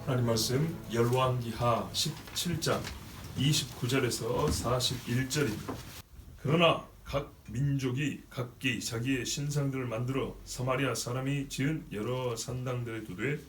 하나님 말씀 열왕기하 17장 29절에서 41절입니다. 그러나 각 민족이 각기 자기의 신상들을 만들어 사마리아 사람이 지은 여러 산당들에 두되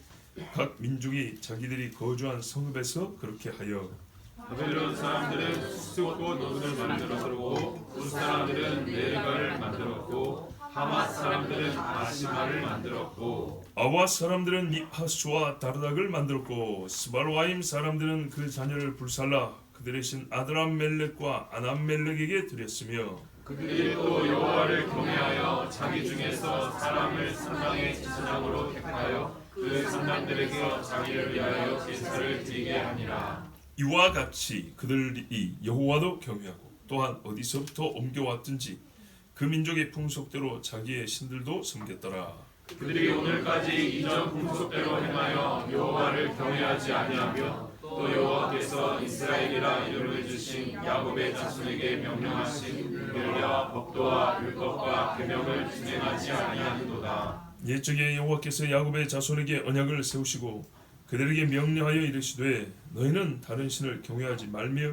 각 민족이 자기들이 거주한 성읍에서 그렇게 하여 바벨론 사람들은 숲꽃 옷을 만들었고 굿 사람들은 네갈을 만들었고 하맛 사람들은 아시마를 만들었고 아와 사람들은 미하수와 다르닥을 만들었고 스발와임 사람들은 그 자녀를 불살라 그들의 신 아드람멜렉과 아남멜렉에게 드렸으며 그들이 또 여호와를 경외하여 자기 중에서 사람을 산당의 지사장으로 택하여 그 산당들에게 자기를 위하여 제사를 드리게 하니라. 이와 같이 그들이 여호와도 경외하고 또한 어디서부터 옮겨왔든지 그 민족의 풍속대로 자기의 신들도 섬겼더라. 그들이 오늘까지 이전 풍속대로 행하여 여호와를 경외하지 아니하며 또 여호와께서 이스라엘이라 이름을 주신 야곱의 자손에게 명령하신 율례와 법도와 율법과 계명을 진행하지 아니하는도다. 옛적에 여호와께서 야곱의 자손에게 언약을 세우시고 그들에게 명령하여 이르시되 너희는 다른 신을 경외하지 말며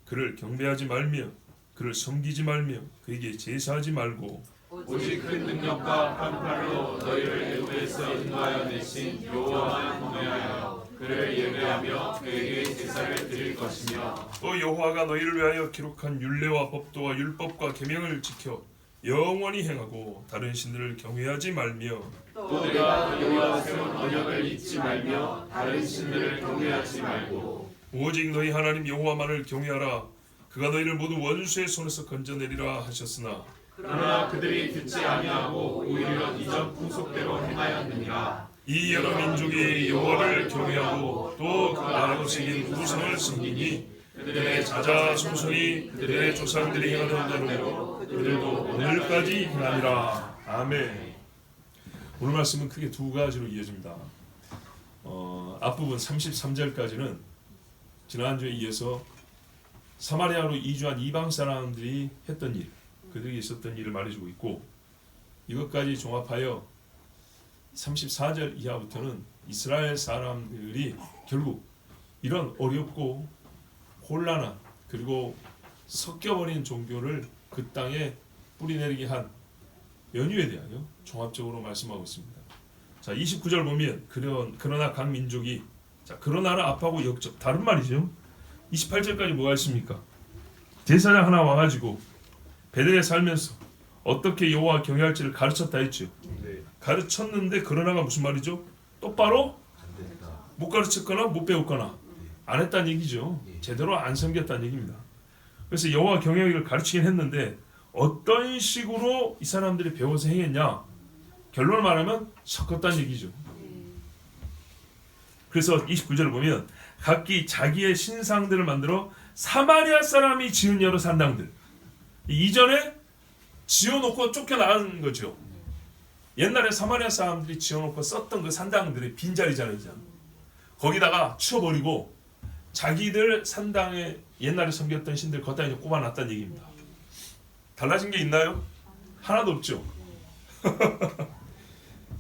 그를 경배하지 말며 그를 섬기지 말며 그에게 제사하지 말고 오직 큰 능력과 한 팔로 너희를 애굽에서 인도하여 내신 여호와만 경외하여 그를 예배하며 그에게 제사를 드릴 것이며 또 여호와가 너희를 위하여 기록한 율례와 법도와 율법과 계명을 지켜 영원히 행하고 다른 신들을 경외하지 말며 또 내가 너희와 세운 언약을 잊지 말며 다른 신들을 경외하지 말고 오직 너희 하나님 여호와만을 경외하라. 그가 너희를 모두 원수의 손에서 건져내리라 하셨으나 그러나 그들이 듣지 아니하고 오히려 이전 풍속대로 행하였느니라. 이 여러 민족이 여호와를 경외하고 또 그 나라로 새긴 우상을 섬기니 그들의 자자 손손이 그들의 조상들이 행하던 대로 그들도 오늘까지 행하니라. 아멘. 오늘 말씀은 크게 두 가지로 이어집니다. 앞부분 33절까지는 지난주에 이어서 사마리아로 이주한 이방 사람들이 했던 일, 그들이 있었던 일을 말해주고 있고 이것까지 종합하여 34절 이하부터는 이스라엘 사람들이 결국 이런 어렵고 혼란한 그리고 섞여버린 종교를 그 땅에 뿌리내리게 한 연유에 대하여 종합적으로 말씀하고 있습니다. 자, 29절 보면 그러나 각 민족이 자, 그러나를 앞하고 역적 다른 말이죠. 28절까지 뭐가 있습니까? 제사장 하나 와가지고 베델에 살면서 어떻게 여호와 경외할지를 가르쳤다 했죠. 가르쳤는데 그러나가 무슨 말이죠? 똑바로 못 가르쳤거나 못 배웠거나 안 했다는 얘기죠. 제대로 안 섬겼다는 얘기입니다. 그래서 여호와 경외하기를 가르치긴 했는데 어떤 식으로 이 사람들이 배워서 행했냐? 결론을 말하면 섞었다는 얘기죠. 그래서 29절을 보면 각기 자기의 신상들을 만들어 사마리아 사람이 지은 여러 산당들 이전에 지어놓고 쫓겨나간 거죠. 옛날에 사마리아 사람들이 지어놓고 썼던 그 산당들의 빈자리잖아요. 거기다가 치워버리고 자기들 산당에 옛날에 섬겼던 신들 거기다 이제 꼽아놨다는 얘기입니다. 달라진 게 있나요? 하나도 없죠.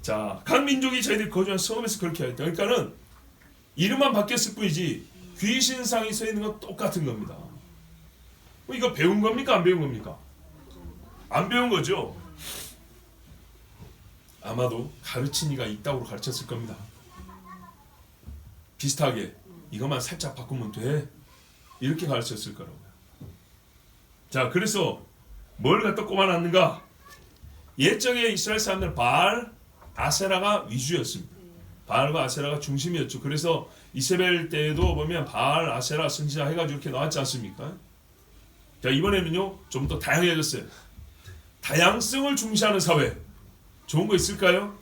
자, 각 민족이 저희들이 거주한 성읍에서 그렇게 하였다. 그러니까는 이름만 바뀌었을 뿐이지 귀신상이 서 있는 건 똑같은 겁니다. 이거 배운 겁니까? 안 배운 겁니까? 안 배운 거죠. 아마도 가르친 이가 있다고 가르쳤을 겁니다. 비슷하게 이것만 살짝 바꾸면 돼 이렇게 가르쳤을 거라고요. 자, 그래서 뭘 갖다 꼽아놨는가? 옛적에 이스라엘 사람들은 바알, 아세라가 위주였습니다. 바알과 아세라가 중심이었죠. 그래서 이세벨 때에도 보면 바알, 아세라, 선지자 해가지고 이렇게 나왔지 않습니까? 자, 이번에는요 좀 더 다양해졌어요. 다양성을 중시하는 사회. 좋은 거 있을까요?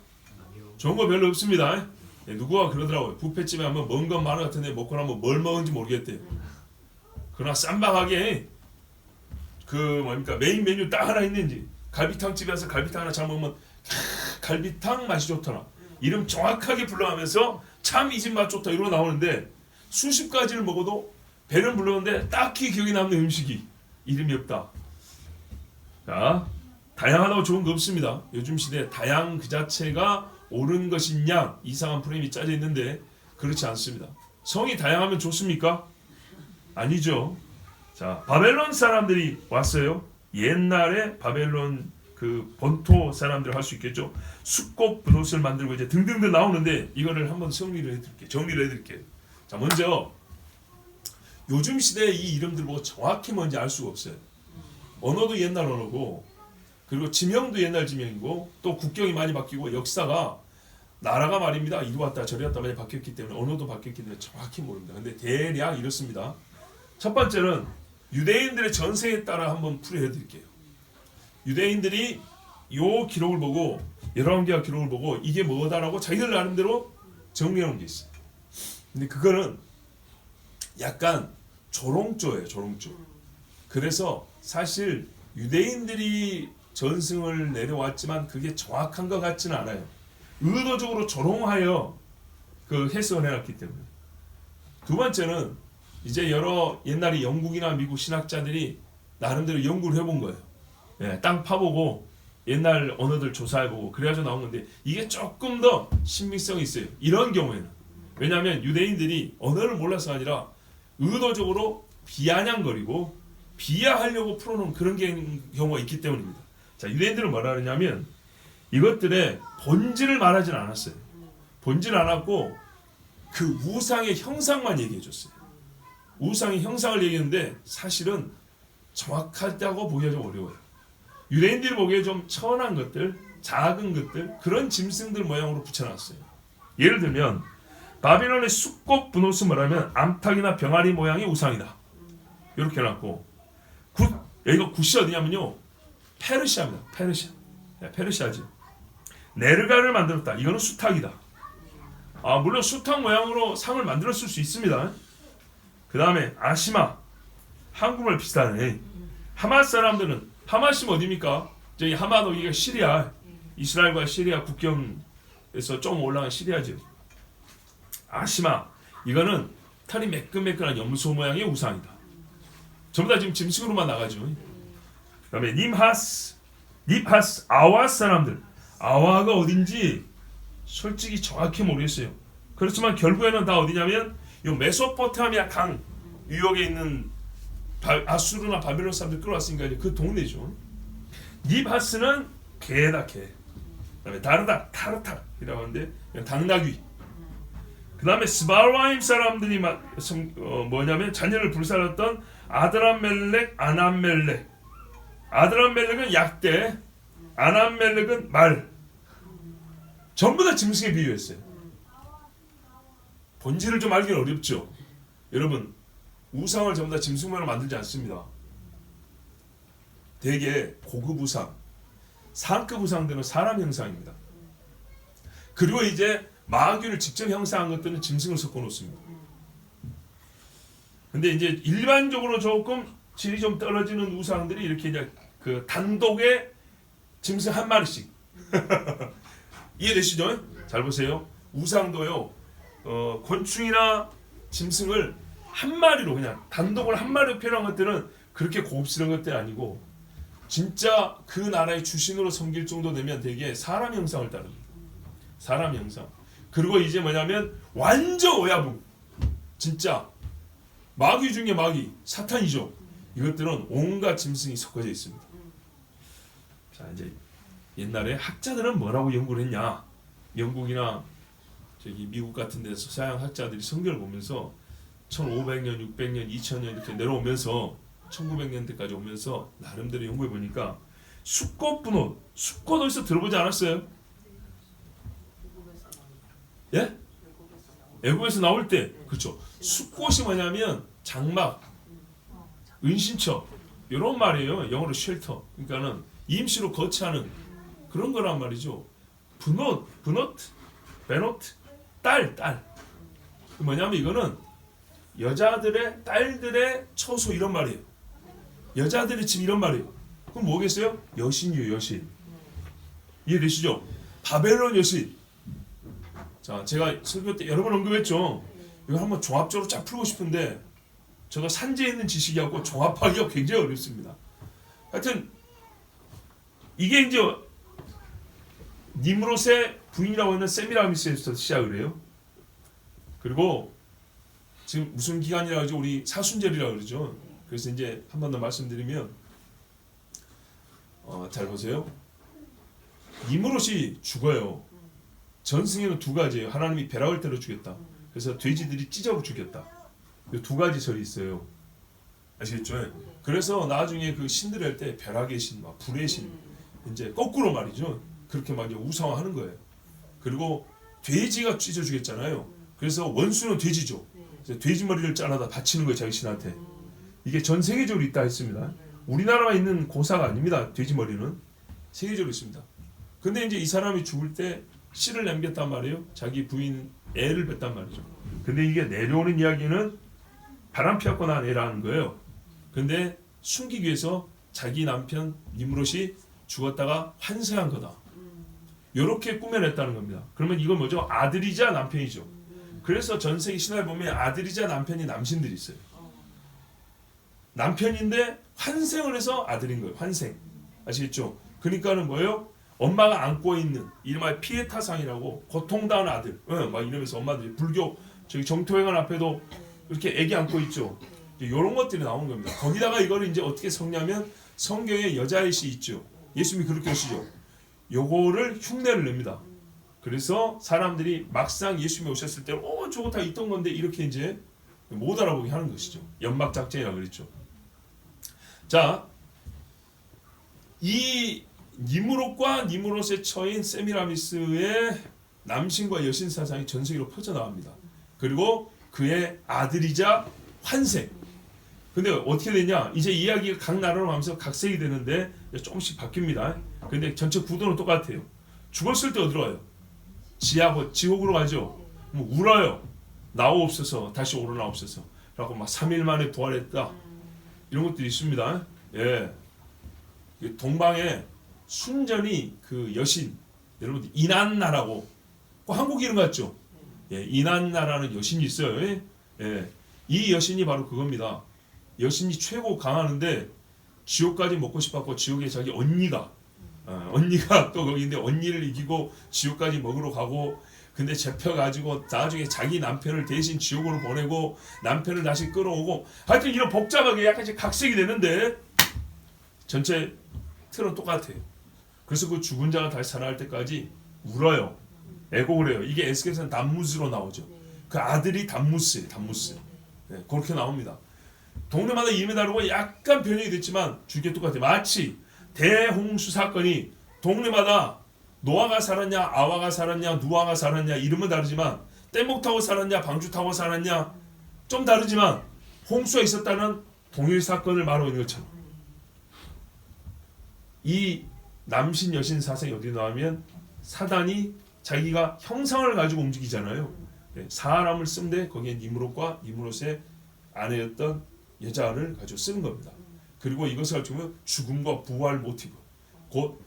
좋은 거 별로 없습니다. 누구가 그러더라고요. 뷔페집에 하면 먹은 건 많은 것 같은데 먹고 나면 뭘 먹은지 모르겠대요. 그러나 쌈박하게 그 뭡니까 메인 메뉴 딱 하나 있는지 갈비탕 집에 가서 갈비탕 하나 잘 먹으면 갈비탕 맛이 좋더라. 이름 정확하게 불러가면서 참 이 집 맛 좋다 이러고 나오는데 수십 가지를 먹어도 배는 불렀는데 딱히 기억에 남는 음식이 이름이 없다. 자, 다양하다고 좋은 거 없습니다. 요즘 시대에 다양 그 자체가 옳은 것이냐 이상한 프레임이 짜져 있는데 그렇지 않습니다. 성이 다양하면 좋습니까? 아니죠. 자, 바벨론 사람들이 왔어요. 옛날에 바벨론 그 본토 사람들 할 수 있겠죠. 숫꽃 분옷을 만들고 이제 등등등 나오는데 이거를 한번 정리를 해드릴게요. 자, 먼저 요즘 시대에 이 이름들 보고 정확히 뭔지 알 수가 없어요. 언어도 옛날 언어고, 그리고 지명도 옛날 지명이고, 또 국경이 많이 바뀌고, 역사가 나라가 말입니다. 이리 왔다 저리 왔다 많이 바뀌었기 때문에, 언어도 바뀌었기 때문에 정확히 모릅니다. 근데 대략 이렇습니다. 첫 번째는 유대인들의 전세에 따라 한번 풀이해드릴게요. 유대인들이 요 기록을 보고, 열왕기하 기록을 보고 이게 뭐다라고 자기들 나름대로 정리해놓은 게 있어요. 근데 그거는 약간 조롱조예요. 조롱조. 그래서 사실 유대인들이 전승을 내려왔지만 그게 정확한 것 같지는 않아요. 의도적으로 조롱하여 그 해석을 해놨기 때문에. 두 번째는 이제 여러 옛날에 영국이나 미국 신학자들이 나름대로 연구를 해본 거예요. 예, 땅 파보고 옛날 언어들 조사해보고 그래가지고 나온 건데 이게 조금 더 신빙성이 있어요. 이런 경우에는. 왜냐하면 유대인들이 언어를 몰라서가 아니라 의도적으로 비아냥거리고 비하하려고 풀어놓은 그런 경우가 있기 때문입니다. 자, 유대인들은 뭐라 그러냐면 이것들의 본질을 말하지는 않았어요. 본질을 안 하고 그 우상의 형상만 얘기해줬어요. 우상의 형상을 얘기했는데 사실은 정확하다고 보기가 좀 어려워요. 유대인들이 보기에 좀 천한 것들, 작은 것들, 그런 짐승들 모양으로 붙여놨어요. 예를 들면 바빌론의 숫꽃 분옷은 뭐라면 암탉이나 병아리 모양의 우상이다. 이렇게 해놨고, 여기가 굿이 어디냐면요, 페르시아입니다. 페르시아. 네, 페르시아지. 네르가를 만들었다. 이거는 수탉이다. 아, 물론 수탉 모양으로 상을 만들었을 수 있습니다. 그 다음에 아시마. 한국말 비슷하네. 하맛 사람들은, 하맛이 어디입니까? 저기 하맛 여기가 시리아. 이스라엘과 시리아 국경에서 좀 올라간 시리아죠. 아시마. 이거는 털이 매끈매끈한 염소 모양의 우상이다. 전부 다 지금 짐승으로만 나가죠. 그 다음에 닙하스, 아와 사람들. 아와가 어딘지 솔직히 정확히 모르겠어요. 그렇지만 결국에는 다 어디냐면 요 메소포타미아 강 유역에 있는 아수르나 바벨론 사람들 끌어왔으니까 그 동네죠. 닙하스는 개다, 개. 그 다음에 다르다, 타르탁이라고 하는데 당나귀. 그 다음에 스바라임 사람들이 뭐냐면 자녀를 불살랐던 아드람멜렉, 아남멜렉. 아드람멜렉은 약대, 아남멜렉은 말. 전부 다 짐승에 비유했어요. 본질을 좀 알기는 어렵죠. 여러분, 우상을 전부 다 짐승만으로 만들지 않습니다. 대개 고급 우상, 상급 우상들은 사람 형상입니다. 그리고 이제 마귀를 직접 형상한 것들은 짐승을 섞어 놓습니다. 근데 이제 일반적으로 조금 질이 좀 떨어지는 우상들이 이렇게 이제 그 단독의 짐승 한 마리씩. 이해되시죠? 잘 보세요. 우상도요, 곤충이나 짐승을 한 마리로 그냥 단독을 한 마리로 표현한 것들은 그렇게 고급스러운 것들이 아니고 진짜 그 나라의 주신으로 섬길 정도 되면 되게 사람 형상을 따릅니다. 사람 형상. 그리고 이제 뭐냐면 완전 오야붕. 진짜 마귀 중에 마귀, 사탄이죠. 이것들은 온갖 짐승이 섞어져 있습니다. 자, 이제 옛날에 학자들은 뭐라고 연구를 했냐? 영국이나 저기 미국 같은 데서 서양 학자들이 성경을 보면서 1500년, 600년, 2000년 이렇게 내려오면서 1900년대까지 오면서 나름대로 연구해 보니까 숫꽃 분옷, 숫꽃 어디서 들어보지 않았어요? 예? 애국에서 나올 때, 그렇죠. 숫꽃이 뭐냐면 장막, 은신처 이런 말이에요. 영어로 쉘터. 그러니까는 임시로 거처하는 그런 거란 말이죠. 분옷, 베노트, 딸. 뭐냐면 이거는 여자들의 딸들의 처소 이런 말이에요. 여자들의 집 이런 말이에요. 그럼 뭐겠어요? 여신이요, 여신. 이해되시죠? 바벨론 여신. 자, 제가 설교 때 여러 번 언급했죠. 이거 한번 종합적으로 쫙 풀고 싶은데 제가 산재에 있는 지식이하고 종합하기가 굉장히 어렵습니다. 하여튼 이게 이제 니므롯의 부인이라고 하는 세미라미스에서 시작을 해요. 그리고 지금 무슨 기간이라 그러죠? 우리 사순절이라 그러죠. 그래서 이제 한 번 더 말씀드리면 잘 보세요. 니므롯이 죽어요. 전승에는 두 가지예요. 하나님이 벼락을 때려 죽였다. 그래서 돼지들이 찢어 죽였다. 이 두 가지 절이 있어요. 아시겠죠? 그래서 나중에 그 신들 할 때 벼락의 신, 막 불의 신, 이제 거꾸로 말이죠. 그렇게 막 우상화하는 거예요. 그리고 돼지가 찢어 죽였잖아요. 그래서 원수는 돼지죠. 그래서 돼지 머리를 잘라다 바치는 거예요, 자기 신한테. 이게 전 세계적으로 있다 했습니다. 우리나라만 있는 고사가 아닙니다. 돼지 머리는 세계적으로 있습니다. 근데 이제 이 사람이 죽을 때 씨를 남겼단 말이에요. 자기 부인 애를 뺐단 말이죠. 근데 이게 내려오는 이야기는 바람 피웠고 난 애라는 거예요. 근데 숨기기 위해서 자기 남편 니므롯이 죽었다가 환생한 거다. 이렇게 꾸며냈다는 겁니다. 그러면 이건 뭐죠? 아들이자 남편이죠. 그래서 전 세계 신화에 보면 아들이자 남편이 남신들이 있어요. 남편인데 환생을 해서 아들인 거예요. 환생. 아시겠죠? 그러니까는 뭐예요? 엄마가 안고 있는 이름하여 피에타상이라고 고통당한 아들. 막 이러면서 엄마들이 불교 저기 정토회관 앞에도 이렇게 애기 안고 있죠. 이런 것들이 나오는 겁니다. 거기다가 이거를 이제 어떻게 섞냐면 성경에 여자의 시 있죠. 예수님이 그렇게 하시죠. 요거를 흉내를 냅니다. 그래서 사람들이 막상 예수님이 오셨을 때 저거 다 있던 건데 이렇게 이제 못 알아보게 하는 것이죠. 연막 작전이라고 그랬죠. 자, 이 니므롯과 니므롯의 처인 세미라미스의 남신과 여신 사상이 전 세계로 퍼져나갑니다. 그리고 그의 아들이자 환생. 근데 어떻게 되냐? 이제 이야기가 각 나라로 가면서 각색이 되는데 조금씩 바뀝니다. 근데 전체 구도는 똑같아요. 죽었을 때 어디로 가요? 지옥으로 가죠. 뭐 울어요. 나오옵소서, 다시 오르나옵소서. 라고 막 3일 만에 부활했다. 이런 것들이 있습니다. 예. 동방에 순전히 그 여신, 여러분들 이난나라고 꼭 한국 이름 같죠? 예, 이난나라는 여신이 있어요. 예. 이 여신이 바로 그겁니다. 여신이 최고 강하는데 지옥까지 먹고 싶었고 지옥에 자기 언니가 또 거기인데 언니를 이기고 지옥까지 먹으러 가고 근데 잡혀가지고 나중에 자기 남편을 대신 지옥으로 보내고 남편을 다시 끌어오고 하여튼 이런 복잡하게 약간씩 각색이 되는데 전체 틀은 똑같아요. 그래서 그 죽은 자가 다시 살아날 때까지 울어요. 애곡을 해요. 이게 에스겔서는 담무스로 나오죠. 그 아들이 담무스예요. 담무스. 네, 그렇게 나옵니다. 동네마다 이름이 다르고 약간 변형이 됐지만 주게 똑같아요. 마치 대홍수 사건이 동네마다 노아가 살았냐 아와가 살았냐 누아가 살았냐 이름은 다르지만 뗏목 타고 살았냐 방주 타고 살았냐 좀 다르지만 홍수가 있었다는 동일 사건을 말하고 있는 것처럼 이 남신 여신 사상이 어디 나오면 사단이 자기가 형상을 가지고 움직이잖아요. 사람을 쓴데 거기에 니므롯과 니므롯의 아내였던 여자를 가지고 쓰는 겁니다. 그리고 이것을 가지고 죽음과 부활 모티브 곧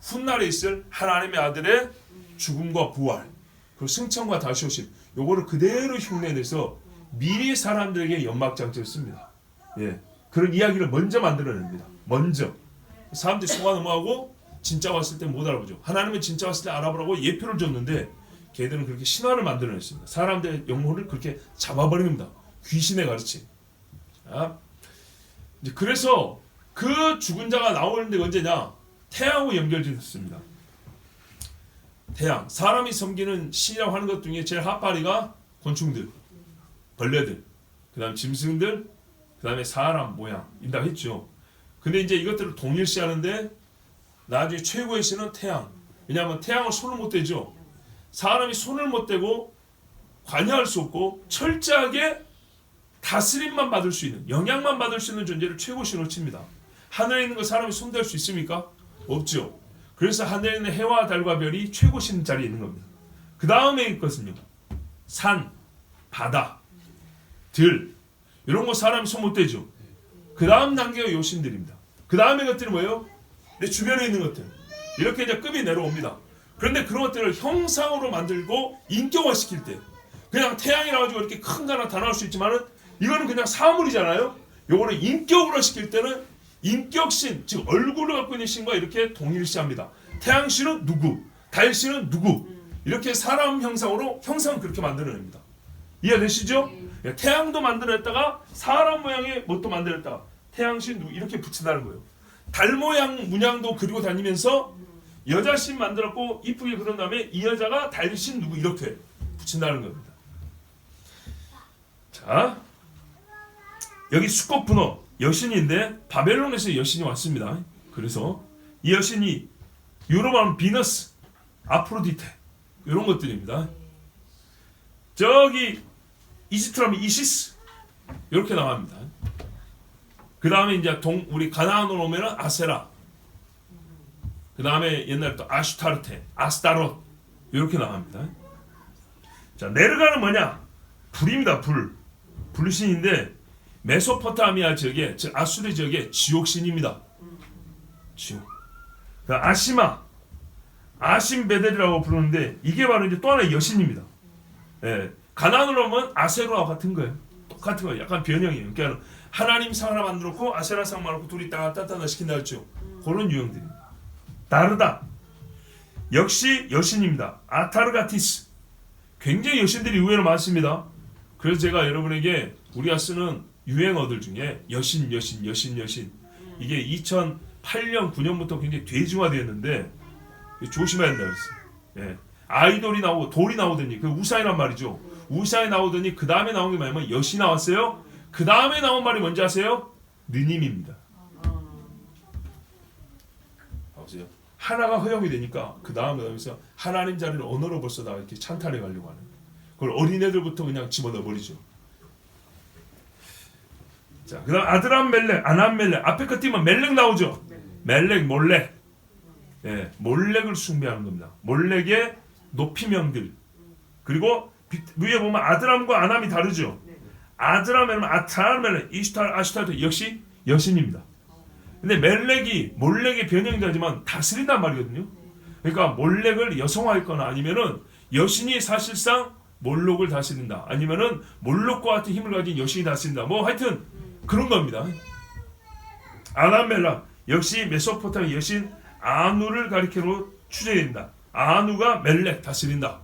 훗날에 있을 하나님의 아들의 죽음과 부활 그리고 승천과 다시 오심 요거를 그대로 흉내내서 미리 사람들에게 연막장치를 씁니다. 예, 그런 이야기를 먼저 만들어냅니다. 먼저 사람들이 속아 넘어가고 진짜 왔을 때 못 알아보죠. 하나님은 진짜 왔을 때 알아보라고 예표를 줬는데 걔들은 그렇게 신화를 만들어냈습니다. 사람들의 영혼을 그렇게 잡아버리는 겁니다. 귀신의 가르침. 이제 그래서 그 죽은 자가 나오는데 언제냐? 태양하고 연결되었습니다. 태양, 사람이 섬기는 신이라고 하는 것 중에 제일 핫바리가 곤충들, 벌레들, 그 다음 짐승들, 그 다음에 사람 모양인다 했죠. 근데 이제 이것들을 동일시하는데 나중에 최고의 신은 태양. 왜냐하면 태양은 손을 못 대죠. 사람이 손을 못 대고 관여할 수 없고 철저하게 다스림만 받을 수 있는 영향만 받을 수 있는 존재를 최고 신으로 칩니다. 하늘에 있는 거 사람이 손댈 수 있습니까? 없죠. 그래서 하늘에 있는 해와 달과 별이 최고 신 자리에 있는 겁니다. 그 다음에 있거든요. 산, 바다, 들 이런 거 사람이 손 못 대죠. 그 다음 단계가 요 신들입니다. 그 다음에 것들이 뭐예요? 내 주변에 있는 것들 이렇게 이제 급이 내려옵니다. 그런데 그런 것들을 형상으로 만들고 인격화시킬 때 그냥 태양이라 가지고 이렇게 큰 거 하나 다 나올 수 있지만은 이거는 그냥 사물이잖아요. 요거를 인격으로 시킬 때는 인격신, 즉 얼굴을 갖고 있는 신과 이렇게 동일시합니다. 태양신은 누구, 달신은 누구 이렇게 사람 형상으로 형상을 그렇게 만들어냅니다. 이해되시죠? 태양도 만들어냈다가 사람 모양의 뭣도 만들었다가 태양신 누구 이렇게 붙인다는 거예요. 달 모양 문양도 그리고 다니면서 여자신 만들었고 이쁘게 그런 다음에 이 여자가 달신 누구 이렇게 붙인다는 겁니다. 자, 여기 수컷 분어 여신인데 바벨론에서 여신이 왔습니다. 그래서 이 여신이 유로바는 비너스, 아프로디테 이런 것들입니다. 저기 이집트라면 이시스 이렇게 나갑니다. 그 다음에 이제 우리 가나안으로 오면은 아세라. 그 다음에 옛날에 또 아슈타르테, 아스타롯 이렇게 나갑니다. 자, 네르가는 뭐냐? 불입니다. 불신인데 메소포타미아 지역에, 즉 아수르 지역의 지옥신입니다. 지옥. 아시마, 아심베델이라고 부르는데 이게 바로 이제 또 하나의 여신입니다. 예, 가나안으로 오면 아세로와 같은 거예요. 똑같은 거예요. 약간 변형이에요. 그러니까 하나님 상 하나 만들었고 아세라 상 만들고 둘이 따따따 시킨다 했죠. 그런 유형들입니다. 다르다. 역시 여신입니다. 아타르가티스. 굉장히 여신들이 의외로 많습니다. 그래서 제가 여러분에게 우리가 쓰는 유행어들 중에 여신 이게 2008년 9년부터 굉장히 대중화되었는데 조심해야 된다 그랬어요. 예. 아이돌이 나오고 돌이 나오더니 그 우사이란 말이죠. 우사이 나오더니 그 다음에 나온 게 뭐냐면 여시 나왔어요. 그 다음에 나온 말이 뭔지 아세요? 느님입니다. 보세요. 하나가 허용이 되니까 그 다음에서 하나님 자리를 언어로 벌써 다 이렇게 찬탈해 가려고 하는. 그걸 어린애들부터 그냥 집어넣어 버리죠. 자, 그다음 아드람 멜렉, 아남 멜렉. 앞에 거 띄면 멜렉 나오죠. 멜렉, 몰렉. 예, 몰렉을 숭배하는 겁니다. 몰렉의 높이명들. 그리고 위에 보면 아드람과 아남이 다르죠. 아드람은 아타르멜렉, 이슈탈, 아슈탈 역시 여신입니다. 근데 멜렉이 몰렉의 변형이 되지만 다스린단 말이거든요. 그러니까 몰렉을 여성화했거나 아니면은 여신이 사실상 몰록을 다스린다. 아니면은 몰록과 같은 힘을 가진 여신이 다스린다. 뭐 하여튼 그런 겁니다. 아나멜라 역시 메소포타미아 여신 아누를 가리켜로 추정된다. 아누가 멜렉 다스린다.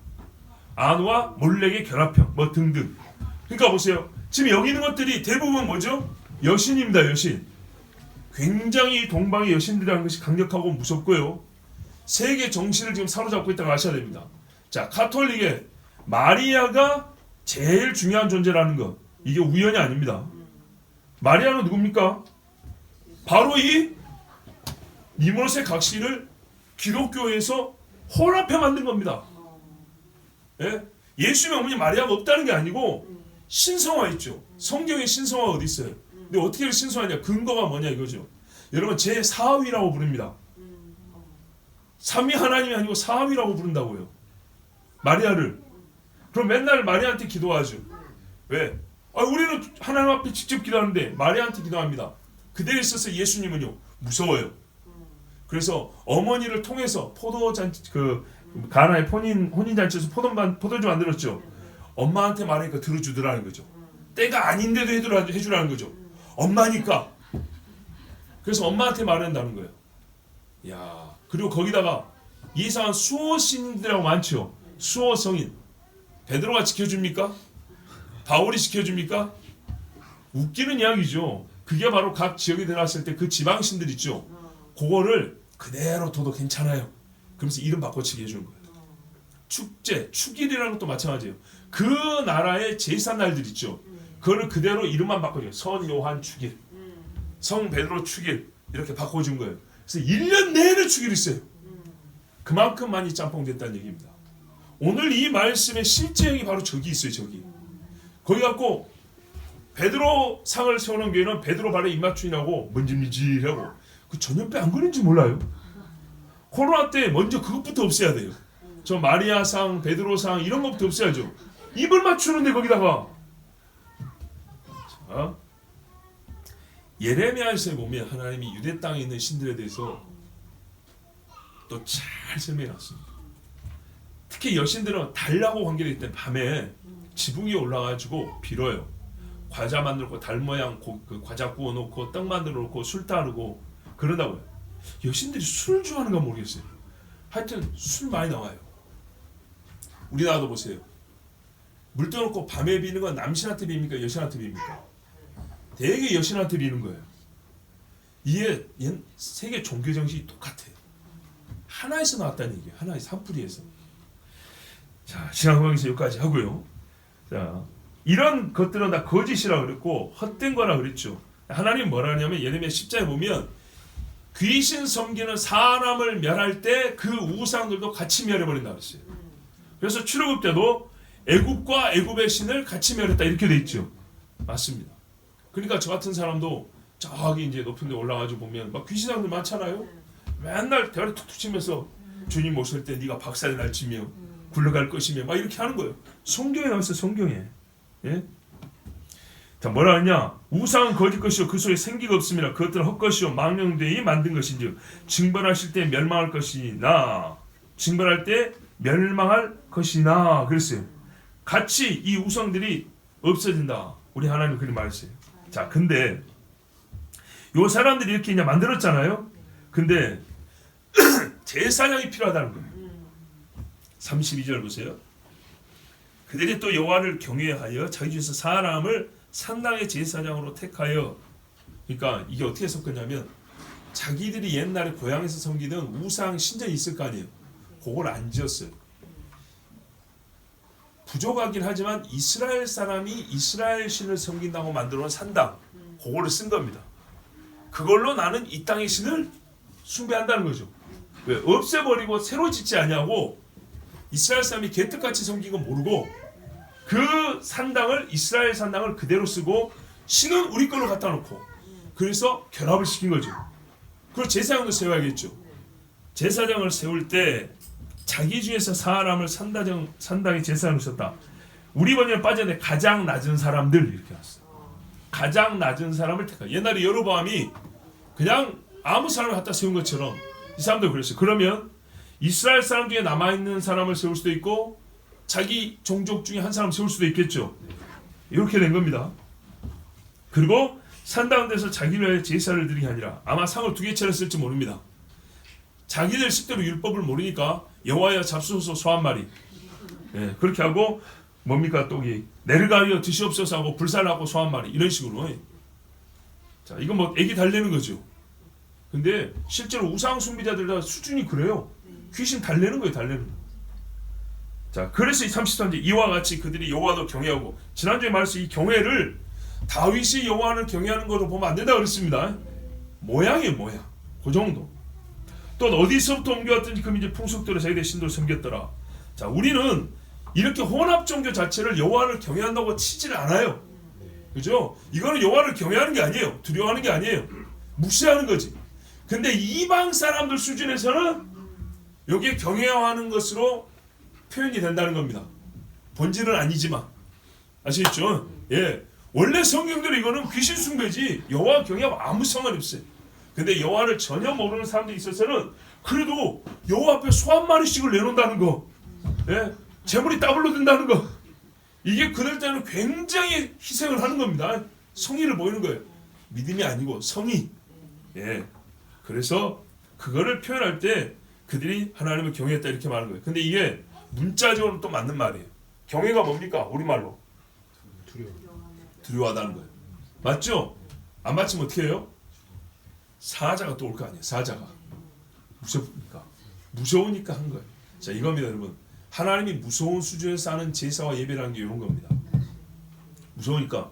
아누와 몰렉의 결합형 뭐 등등. 그러니까 보세요. 지금 여기 있는 것들이 대부분 뭐죠? 여신입니다. 여신. 굉장히 동방의 여신들이라는 것이 강력하고 무섭고요. 세계 정신을 지금 사로잡고 있다고 아셔야 됩니다. 자, 가톨릭의 마리아가 제일 중요한 존재라는 것. 이게 우연이 아닙니다. 마리아는 누굽니까? 바로 이 니모롯의 각신을 기독교에서 혼합해 만든 겁니다. 예? 예수님의 어머니 마리아가 없다는 게 아니고 신성화했죠. 성경에 신성화가 어디 있어요? 근데 어떻게 신성화냐? 근거가 뭐냐 이거죠. 여러분 제4위라고 부릅니다. 3위 하나님이 아니고 4위라고 부른다고요. 마리아를. 그럼 맨날 마리아한테 기도하죠. 왜? 우리는 하나님 앞에 직접 기도하는데 마리아한테 기도합니다. 그대에 있어서 예수님은요 무서워요. 그래서 어머니를 통해서 포도잔치 가나의 혼인잔치에서 포도주 만들었죠. 엄마한테 말하니까 들어주더라는 거죠. 때가 아닌데도 해주라는 거죠. 엄마니까. 그래서 엄마한테 말한다는 거예요. 야, 그리고 거기다가 이상한 수호 신들이라고 많죠. 수호 성인. 베드로가 지켜줍니까? 바울이 지켜줍니까? 웃기는 이야기죠. 그게 바로 각 지역에 들어갔을 때 그 지방신들 있죠. 그거를 그대로 둬도 괜찮아요. 그러면서 이름 바꿔치기 해주는 거예요. 축제, 축일이라는 것도 마찬가지예요. 그 나라의 제사한 날들 있죠. 그거를 그대로 이름만 바꿔줘요. 선 요한 축일, 성 베드로 축일 이렇게 바꿔준 거예요. 그래서 1년 내내 축일이 있어요. 그만큼 많이 짬뽕됐다는 얘기입니다. 오늘 이 말씀의 실제형이 바로 저기 있어요. 저기. 거기 갖고 베드로 상을 세우는 교회는 베드로 발에 입맞춤이라고 문질문질하고 그 전염병 안 걸린지 몰라요. 코로나 때 먼저 그것부터 없애야 돼요. 저 마리아상, 베드로상 이런 것부터 없애야죠. 입을 맞추는데 거기다가 자, 예레미야에서 보면 하나님이 유대 땅에 있는 신들에 대해서 또 잘 설명해놨습니다. 특히 여신들은 달하고 관계되기 때문에 밤에 지붕 위에 올라가지고 빌어요. 과자 만들고 달 모양 그 과자 구워놓고 떡 만들어놓고 술 따르고 그런다고요. 여신들이 술 좋아하는 건 모르겠어요. 하여튼 술 많이 나와요. 우리나라도 보세요. 물 떠놓고 밤에 비는 건 남신한테 빕니까? 여신한테 빕니까? 되게 여신한테 비는 거예요. 이게 세계 종교 정신이 똑같아요. 하나에서 나왔다는 얘기예요. 하나에서, 한 뿌리에서. 자, 신앙관계에서 여기까지 하고요. 자, 이런 것들은 다 거짓이라고 그랬고 헛된 거라 그랬죠. 하나님 뭐라 하냐면 예레미야 10장에 보면 귀신 섬기는 사람을 멸할 때 그 우상들도 같이 멸해버린다고 했어요. 그래서 출애굽 때도 애굽과 애굽의 신을 같이 멸했다 이렇게 돼 있죠. 맞습니다. 그러니까 저 같은 사람도 저기 이제 높은 데 올라가지고 보면 막 귀신상들 많잖아요. 맨날 대가리 툭툭 치면서 주님 오실 때 네가 박살이 날지며 굴러갈 것이며 막 이렇게 하는 거예요. 성경에 나와있어요. 성경에. 예? 자, 뭐라 하냐? 우상은 거짓 것이요 그 속에 생기가 없음이라. 그것들은 헛것이요 망령되이 만든 것인지 징벌하실 때 멸망할 것이나 징벌할 때 멸망할 것이나 그랬어요. 같이 이 우상들이 없어진다. 우리 하나님 그렇게 말했어요. 자, 근데 요 사람들이 이렇게 이제 만들었잖아요. 근데 제사장이 필요하다는 거예요. 32절 보세요. 그들이 또 여호와를 경외하여 자기 중에서 사람을 산당의 제사장으로 택하여, 그러니까 이게 어떻게 섞었냐면 자기들이 옛날에 고향에서 섬기던 우상 신전이 있을 거 아니에요. 그걸 안 지었어요. 부족하긴 하지만 이스라엘 사람이 이스라엘 신을 섬긴다고 만들어놓은 산당, 그거를 쓴 겁니다. 그걸로 나는 이 땅의 신을 숭배한다는 거죠. 왜? 없애버리고 새로 짓지 않냐고. 이스라엘 사람이 개떡같이 섬긴 건 모르고 그 산당을, 이스라엘 산당을 그대로 쓰고 신은 우리 걸로 갖다 놓고, 그래서 결합을 시킨 거죠. 그리고 제사장도 세워야겠죠. 제사장을 세울 때 자기 중에서 사람을 산당의 제사장으로 썼다. 우리 번역에 빠졌는데 가장 낮은 사람들 이렇게 왔어요. 가장 낮은 사람을 택하. 옛날에 여로보암이 그냥 아무 사람을 갖다 세운 것처럼 이 사람도 그랬어요. 그러면 이스라엘 사람 중에 남아있는 사람을 세울 수도 있고 자기 종족 중에 한 사람 세울 수도 있겠죠. 이렇게 된 겁니다. 그리고 산다운 데서 자기를 위해 제사를 드리게 아니라, 아마 상을 2개 차렸을지 모릅니다. 자기들 식대로 율법을 모르니까 여호와여 잡수소서 소 한 마리, 예, 그렇게 하고 뭡니까 또기 내르가여 드시옵소서 하고 불살하고 소 한 마리, 이런 식으로. 자, 이건 뭐 애기 달래는 거죠. 근데 실제로 우상 숭배자들 다 수준이 그래요. 귀신 달래는 거예요, 달래는 거. 자, 그래서 33절 이와 같이 그들이 여호와도 경외하고, 지난주에 말했어요. 이 경외를 다윗이 여호와를 경외하는 거로 보면 안 된다 그랬습니다. 모양이에요, 모양. 그 정도. 또 어디서부터 옮겨왔든지 그 민족 풍속대로 자기들 신도를 섬겼더라. 자, 우리는 이렇게 혼합 종교 자체를 여호와를 경외한다고 치질 않아요. 그죠? 이거는 여호와를 경외하는 게 아니에요. 두려워하는 게 아니에요. 무시하는 거지. 근데 이방 사람들 수준에서는 여기에 경외하는 것으로 표현이 된다는 겁니다. 본질은 아니지만. 아시겠죠? 예. 원래 성경대로 이거는 귀신 숭배지 여호와 경외하고 아무 상관이 없어요. 근데 여호와를 전혀 모르는 사람들이 있어서는 그래도 여호와 앞에 소 한 마리씩을 내놓는다는 거, 예? 재물이 더블로 든다는 거, 이게 그들 때는 굉장히 희생을 하는 겁니다. 성의를 보이는 거예요. 믿음이 아니고 성의. 예. 그래서 그거를 표현할 때 그들이 하나님을 경외했다 이렇게 말하는 거예요. 근데 이게 문자적으로 또 맞는 말이에요. 경외가 뭡니까? 우리말로 두려워하다는 거예요. 맞죠? 안 맞히면 어떻게 해요? 사자가 또 올 거 아니에요. 사자가 무서우니까 한 거예요. 자, 이겁니다, 여러분. 하나님이 무서운 수준에서 하는 제사와 예배라는 게 이런 겁니다. 무서우니까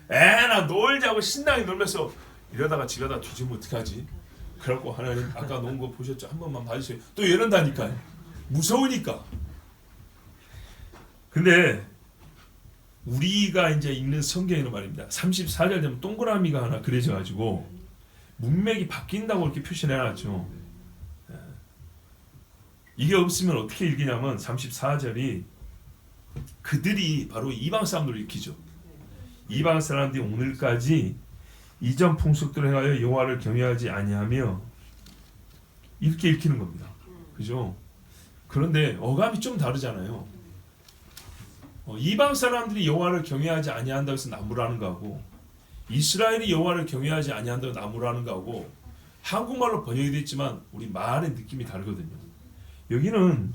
나 놀자고 신나게 놀면서 이러다가 집에다 뒤지면 어떡하지? 그래갖고 하나님 아까 놓은 거 보셨죠? 한 번만 봐주세요. 또 이런다니까요. 무서우니까. 근데 우리가 이제 읽는 성경에는 말입니다. 34절 되면 동그라미가 하나 그려져 가지고 문맥이 바뀐다고 이렇게 표시해놨죠. 이게 없으면 어떻게 읽냐면 34절이 그들이 바로 이방 사람들을 읽히죠. 이방 사람들이 오늘까지 이전 풍속대로 행하여 여호와를 경외하지 아니하며 이렇게 읽히는 겁니다. 그죠? 그런데 어감이 좀 다르잖아요. 이방 사람들이 여호와를 경외하지 아니한다고 해서 나무라는 거하고, 이스라엘이 여호와를 경외하지 아니한다고 나무라는 거하고, 한국말로 번역이 됐지만 우리 말의 느낌이 다르거든요. 여기는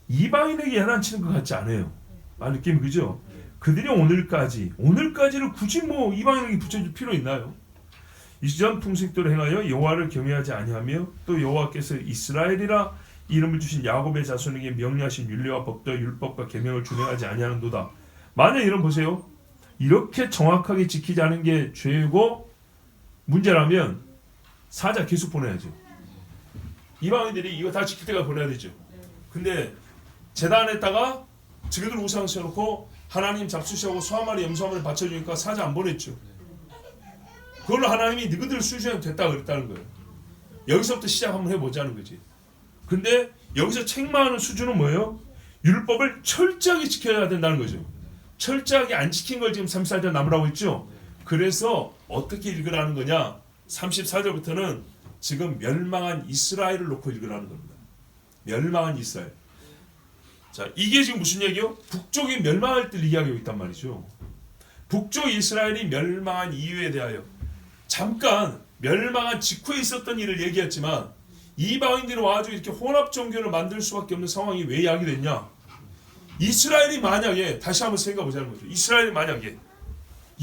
이방인에게 야단치는 것 같지 않아요. 말 느낌이, 그죠? 그들이 오늘까지를 굳이 뭐 이방인에게 붙여줄 필요 있나요? 이전 풍습대로 행하여 여호와를 경외하지 아니하며 또 여호와께서 이스라엘이라 이름을 주신 야곱의 자손에게 명령하신 율례와 법도 율법과 계명을 준행하지 아니하는도다. 만약 이런 보세요. 이렇게 정확하게 지키지 않은 게 죄고 문제라면 사자 계속 보내야죠. 이방인들이 이거 다 지킬 때가 보내야 되죠. 근데 제단에다가 저기들 우상 세워놓고 하나님 잡수시하고 소 한 마리 염소 한 마리 바쳐주니까 사자 안 보냈죠. 그걸로 하나님이 너희들 수준이 됐다 그랬다는 거예요. 여기서부터 시작 한번 해보자는 거지. 근데 여기서 책망하는 수준은 뭐예요? 율법을 철저하게 지켜야 된다는 거죠. 철저하게 안 지킨 걸 지금 34절 나무라고 했죠. 그래서 어떻게 읽으라는 거냐? 34절부터는 지금 멸망한 이스라엘을 놓고 읽으라는 겁니다. 멸망한 이스라엘. 자, 이게 지금 무슨 얘기요? 북쪽이 멸망할 때 이야기하고 있단 말이죠. 북쪽 이스라엘이 멸망한 이유에 대하여 잠깐 멸망한 직후에 있었던 일을 얘기했지만 이방인들이 와가지고 이렇게 혼합 종교를 만들 수밖에 없는 상황이 왜 야기됐냐? 이스라엘이 만약에 다시 한번 생각해보자는 거죠. 이스라엘이 만약에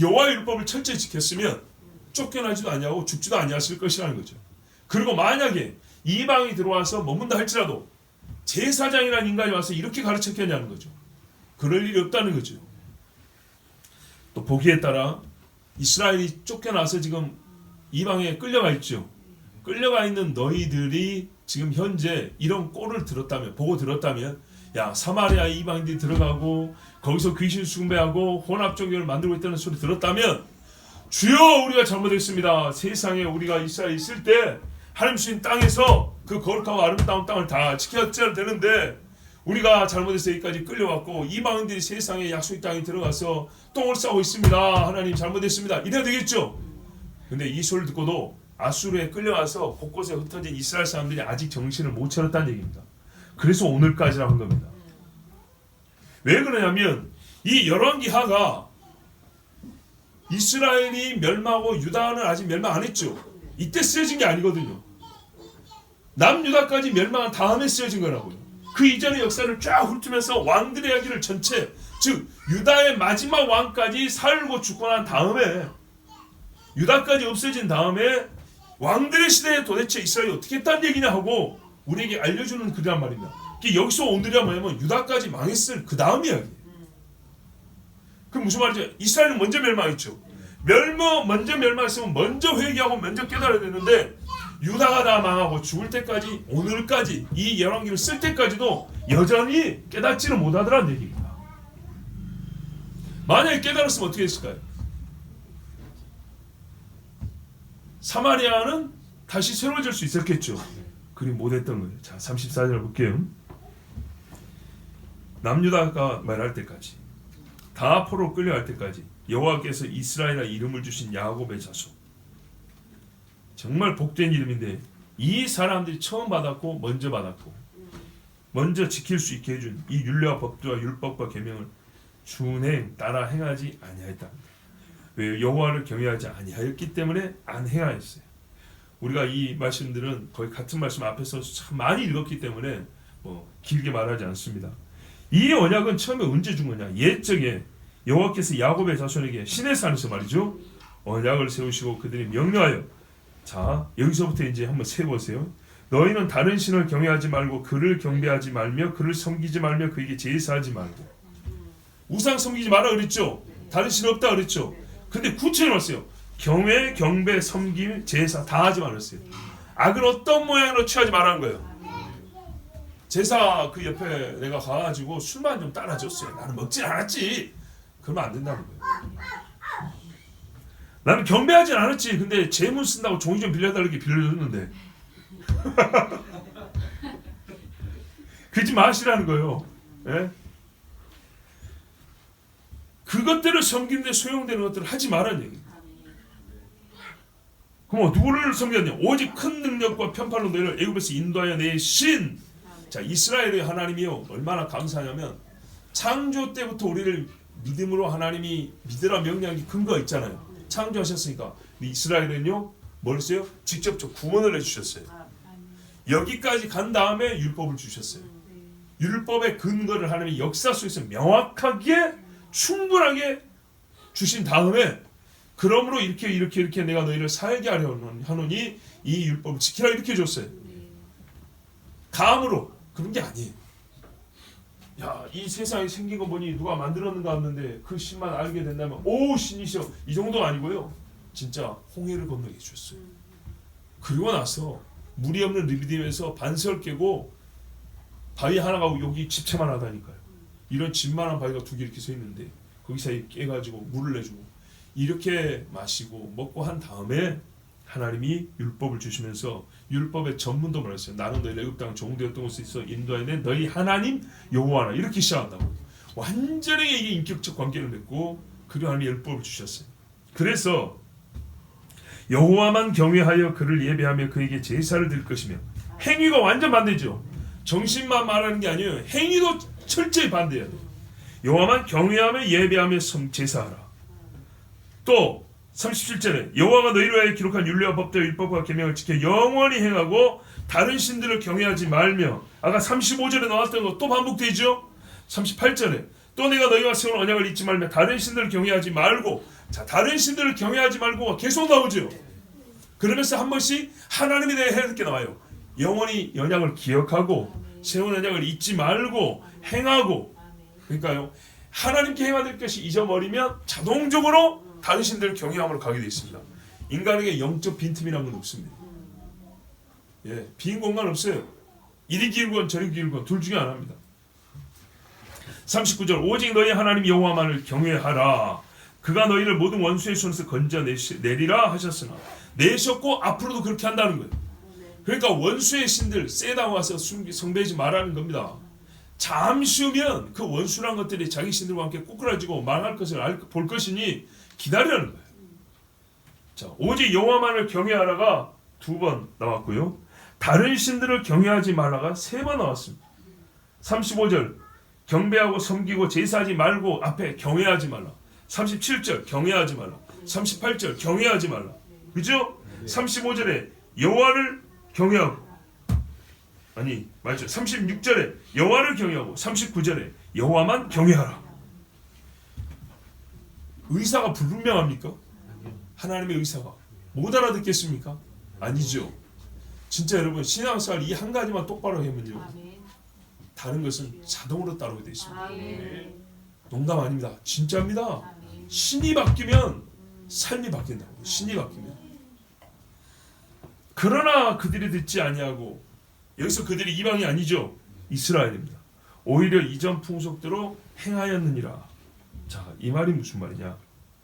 여호와의 율법을 철저히 지켰으면 쫓겨나지도 아니하고 죽지도 아니했을 것이라는 거죠. 그리고 만약에 이방이 들어와서 머문다 할지라도 제사장이라는 인간이 와서 이렇게 가르쳤겠냐는 거죠. 그럴 일이 없다는 거죠. 또 보기에 따라 이스라엘이 쫓겨나서 지금 이방에 끌려가 있죠. 끌려가 있는 너희들이 지금 현재 이런 꼴을 보고 들었다면 야, 사마리아 이방인들이 들어가고 거기서 귀신 숭배하고 혼합 종교를 만들고 있다는 소리 들었다면 주여 우리가 잘못했습니다. 세상에 우리가 이스라엘에 있을 때 하나님 주신 땅에서 그 거룩하고 아름다운 땅을 다 지켜야 되는데 우리가 잘못해서 여기까지 끌려왔고 이방인들이 세상에 약속의 땅에 들어가서 똥을 싸고 있습니다. 하나님 잘못했습니다. 이래야 되겠죠. 근데 이 소리를 듣고도 아수르에 끌려와서 곳곳에 흩어진 이스라엘 사람들이 아직 정신을 못 차렸다는 얘기입니다. 그래서 오늘까지라고 한 겁니다. 왜 그러냐면 이 열왕기하가 이스라엘이 멸망하고 유다는 아직 멸망 안 했죠. 이때 쓰여진 게 아니거든요. 남유다까지 멸망한 다음에 쓰여진 거라고요. 그 이전의 역사를 쫙 훑으면서 왕들의 이야기를 전체, 즉 유다의 마지막 왕까지 살고 죽고 난 다음에 유다까지 없어진 다음에 왕들의 시대에 도대체 이스라엘이 어떻게 했다는 얘기냐 하고 우리에게 알려주는 글이란 말입니다. 여기서 오늘이야 뭐냐면 유다까지 망했을 그 다음 이야기예요. 그럼 무슨 말이죠? 이스라엘은 먼저 멸망했죠. 먼저 멸망했으면 먼저 회개하고 먼저 깨달아야 되는데 유다가 다 망하고 죽을 때까지 오늘까지 이 열왕기를 쓸 때까지도 여전히 깨닫지를 못하더라는 얘기입니다. 만약에 깨달았으면 어떻게 했을까요? 사마리아는 다시 새로워질 수 있었겠죠. 그리 못했던 거예요. 자, 34절 볼게요. 남유다가 말할 때까지 다 포로 끌려갈 때까지 여호와께서 이스라엘의 이름을 주신 야곱의 자손, 정말 복된 이름인데 이 사람들이 처음 받았고 먼저 지킬 수 있게 해준 이 율례와 법도와 율법과 계명을 준행 따라 행하지 아니하였다. 왜? 여호와를 경외하지 아니하였기 때문에 안 행하였어요. 우리가 이 말씀들은 거의 같은 말씀 앞에서 참 많이 읽었기 때문에 길게 말하지 않습니다. 이 언약은 처음에 언제 준 거냐? 옛적에 여호와께서 야곱의 자손에게 시내 산에서 말이죠. 언약을 세우시고 그들이 명령하여, 자 여기서부터 이제 한번 세보세요. 너희는 다른 신을 경외하지 말고 그를 경배하지 말며 그를 섬기지 말며 그에게 제사하지 말고. 우상 섬기지 마라 그랬죠. 다른 신 없다 그랬죠. 근데 구체로 했어요. 경외, 경배, 섬김, 제사 다 하지 말았어요. 악을 어떤 모양으로 취하지 말라는 거예요. 제사 그 옆에 내가 가가지고 술만 좀 따라줬어요. 나는 먹진 않았지. 그러면 안 된다는 거예요. 나는 경배하진 않았지. 근데 재문 쓴다고 종이 좀 빌려달라고 빌려줬는데 그러지 마시라는 거예요. 예? 그것들을 섬기는데 소용되는 것들을 하지 말라는 얘기입니다. 그럼 누구를 섬겼냐? 오직 큰 능력과 편팔로 너희를 애굽에서 인도하여 내신, 자 이스라엘의 하나님이요 얼마나 감사하냐면 창조 때부터 우리를 믿음으로 하나님이 믿으라 명령이 근거가 있잖아요. 창조하셨으니까. 이스라엘은요 뭘 했어요? 직접 구원을 해주셨어요. 여기까지 간 다음에 율법을 주셨어요. 율법의 근거를 하나님이 역사 속에서 명확하게 충분하게 주신 다음에 그러므로 이렇게 내가 너희를 살게 하노니 이 율법을 지키라 이렇게 줬어요. 감으로 그런 게 아니에요. 야, 이 세상에 생긴 거 보니 누가 만들었는가 하는데 그 신만 알게 된다면 오 신이시여 이 정도 아니고요. 진짜 홍해를 건너게 해줬어요. 그리고 나서 물이 없는 리비딤에서 반세를 깨고 바위 하나가 여기 집채만 하다니까요. 이런 집만한 바위가 2개 이렇게 서 있는데 거기서 깨가지고 물을 내주고 이렇게 마시고 먹고 한 다음에 하나님이 율법을 주시면서 율법의 전문도 말했어요. 나는 너희 애굽 땅 종되었던 곳에서 인도하여 너희 하나님 여호와라 이렇게 시작한다고. 완전히 이게 인격적 관계를 맺고 그리고 하나님이 율법을 주셨어요. 그래서 여호와만 경외하여 그를 예배하며 그에게 제사를 드릴 것이며 행위가 완전 반대죠. 정신만 말하는 게 아니에요. 행위도 철저히 반대해야 돼요. 여호와만 경외하며 예배하며 제사하라. 또 37절에 여호와가 너희를 위하여 기록한 율례와 법도와 율법과 계명을 지켜 영원히 행하고 다른 신들을 경외하지 말며 아까 35절에 나왔던 거 또 반복되죠. 38절에 또 내가 너희와 세운 언약을 잊지 말며 다른 신들을 경외하지 말고 자 다른 신들을 경외하지 말고 계속 나오죠. 그러면서 한 번씩 하나님에 대해 해야 될 게 나와요. 영원히 언약을 기억하고 세운 언약을 잊지 말고 행하고 그러니까요. 하나님께 행해야 될 것이 잊어버리면 자동적으로 다른 신들을 경외함으로 가게 되어 있습니다. 인간에게 영적 빈틈이라는 건 없습니다. 예, 빈 공간 없어요. 이리 기울건 저리 기울건 둘 중에 하나입니다. 39절 오직 너희 하나님 여호와만을 경외하라. 그가 너희를 모든 원수의 손에서 건져내리라 하셨으나 내셨고 앞으로도 그렇게 한다는 거예요. 그러니까 원수의 신들 세다고 와서 숭배하지 말라는 겁니다. 잠시 후면 그 원수란 것들이 자기 신들과 함께 꼬꾸라지고 망할 것을 볼 것이니 기다리라는 거예요. 자, 오직 여호와만을 경외하라가 2번 나왔고요. 다른 신들을 경외하지 말라가 3번 나왔습니다. 35절 경배하고 섬기고 제사하지 말고 앞에 경외하지 말라. 37절 경외하지 말라. 38절 경외하지 말라. 그죠? 35절에 여호와를 경외하고 아니 맞죠? 36절에 여호와를 경외하고 39절에 여호와만 경외하라. 의사가 불분명합니까? 하나님의 의사가 못 알아듣겠습니까? 아니죠. 진짜 여러분 신앙생활 이 한 가지만 똑바로 하면요 다른 것은 자동으로 따르게 되어 있습니다. 농담 아닙니다. 진짜입니다. 신이 바뀌면 삶이 바뀐다고. 신이 바뀌면. 그러나 그들이 듣지 아니하고 여기서 그들이 이방이 아니죠. 이스라엘입니다. 오히려 이전 풍속대로 행하였느니라. 자, 이 말이 무슨 말이냐?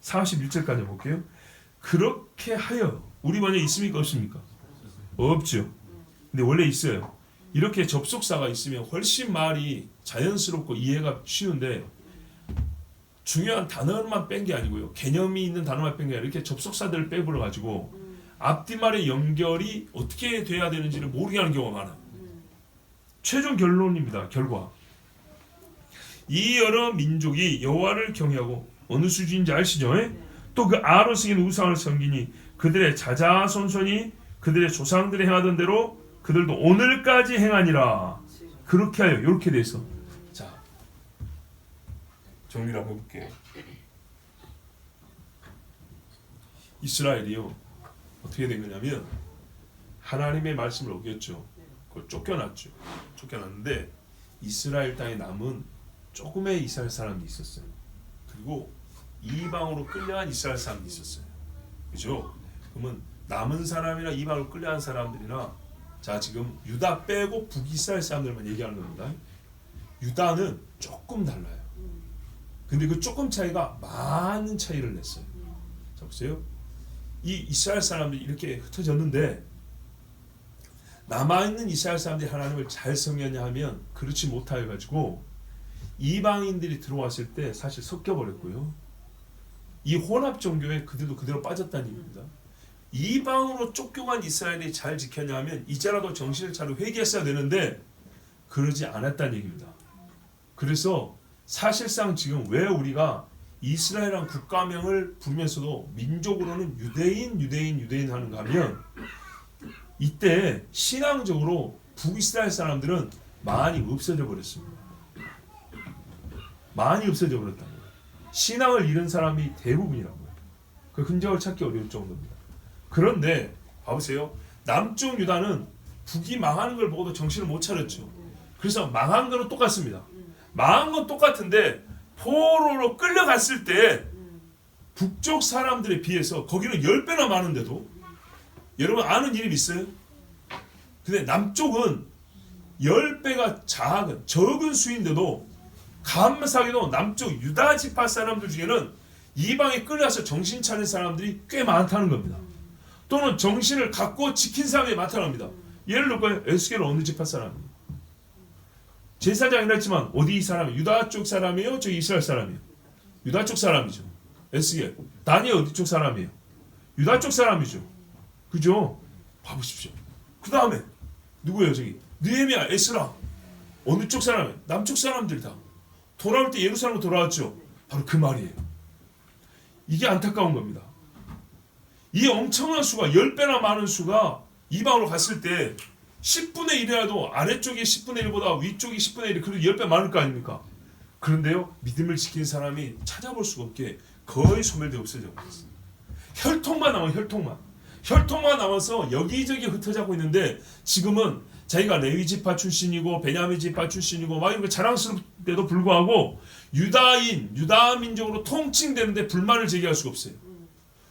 41절까지 볼게요. 그렇게 하여 우리 만에 있습니까 없습니까? 없죠. 근데 원래 있어요. 이렇게 접속사가 있으면 훨씬 말이 자연스럽고 이해가 쉬운데 중요한 단어만 뺀 게 아니고요. 개념이 있는 단어만 뺀 게 아니라 이렇게 접속사들을 빼버려 가지고 앞뒷말의 연결이 어떻게 돼야 되는지를 모르게 하는 경우가 많아요. 최종 결론입니다. 결과. 이 여러 민족이 여호와를 경외하고 어느 수준인지 아시죠? 또 그 아로 새긴 우상을 섬기니 그들의 자자손손이 그들의 조상들이 행하던 대로 그들도 오늘까지 행하니라. 그렇게 하여 이렇게 돼서 자 정리를 한번 해볼게요. 이스라엘이요 어떻게 된 거냐면 하나님의 말씀을 어겼죠. 그걸 쫓겨났죠. 쫓겨났는데 이스라엘 땅에 남은 조금의 이스라엘 사람이 있었어요. 그리고 이방으로 끌려간 이스라엘 사람이 있었어요. 그죠? 그러면 남은 사람이나 이방으로 끌려간 사람들이나 자 지금 유다 빼고 북이스라엘 사람들만 얘기하는 겁니다. 유다는 조금 달라요. 근데 그 조금 차이가 많은 차이를 냈어요. 자 보세요. 이 이스라엘 사람들이 이렇게 흩어졌는데 남아있는 이스라엘 사람들이 하나님을 잘 섬겼냐 하면 그렇지 못하여 가지고 이방인들이 들어왔을 때 사실 섞여버렸고요. 이 혼합 종교에 그들도 그대로 빠졌다는 얘기입니다. 이방으로 쫓겨간 이스라엘이 잘 지켰냐 하면 이제라도 정신을 차리고 회개했어야 되는데 그러지 않았다는 얘기입니다. 그래서 사실상 지금 왜 우리가 이스라엘이라는 국가명을 부르면서도 민족으로는 유대인 하는가 하면 이때 신앙적으로 북이스라엘 사람들은 많이 없어져 버렸습니다. 많이 없어져 버렸다는 거예요. 신앙을 잃은 사람이 대부분이라고요. 그 흔적을 찾기 어려울 정도입니다. 그런데 봐보세요. 남쪽 유다는 북이 망하는 걸 보고도 정신을 못 차렸죠. 그래서 망한 거는 똑같습니다. 망한 건 똑같은데 포로로 끌려갔을 때 북쪽 사람들에 비해서 거기는 10배나 많은데도 여러분 아는 이름 있어요? 근데 남쪽은 10배가 적은 수인데도 감사하게도 남쪽 유다 지파 사람들 중에는 이방에 끌려서 정신 차린 사람들이 꽤 많다는 겁니다. 또는 정신을 갖고 지킨 사람이 많다는 겁니다. 예를 들어볼까요? 에스겔은 어느 지파 사람이에요? 제사장이라 했지만 어디 사람이에요? 유다 쪽 사람이에요? 저 이스라엘 사람이에요? 유다 쪽 사람이죠. 에스겔. 다니엘 어디 쪽 사람이에요? 유다 쪽 사람이죠. 그죠? 봐보십시오. 그 다음에 누구예요? 저기 느헤미야, 에스라 어느 쪽 사람이에요? 남쪽 사람들 다 돌아올 때 예루살렘으로 돌아왔죠. 바로 그 말이에요. 이게 안타까운 겁니다. 이 엄청난 수가 10배나 많은 수가 이방으로 갔을 때 10분의 1이라도 아래쪽이 10분의 1보다 위쪽이 10분의 1이 그래도 10배 많을 거 아닙니까? 그런데요, 믿음을 지킨 사람이 찾아볼 수가 없게 거의 소멸되어 없어져 버렸어요. 혈통만 남아, 혈통만 남아서 여기저기 흩어지고 있는데 지금은 자기가 레위 지파 출신이고 베냐민 지파 출신이고 막 이런 거 자랑스럽데도 불구하고 유다 민족으로 통칭되는데 불만을 제기할 수가 없어요.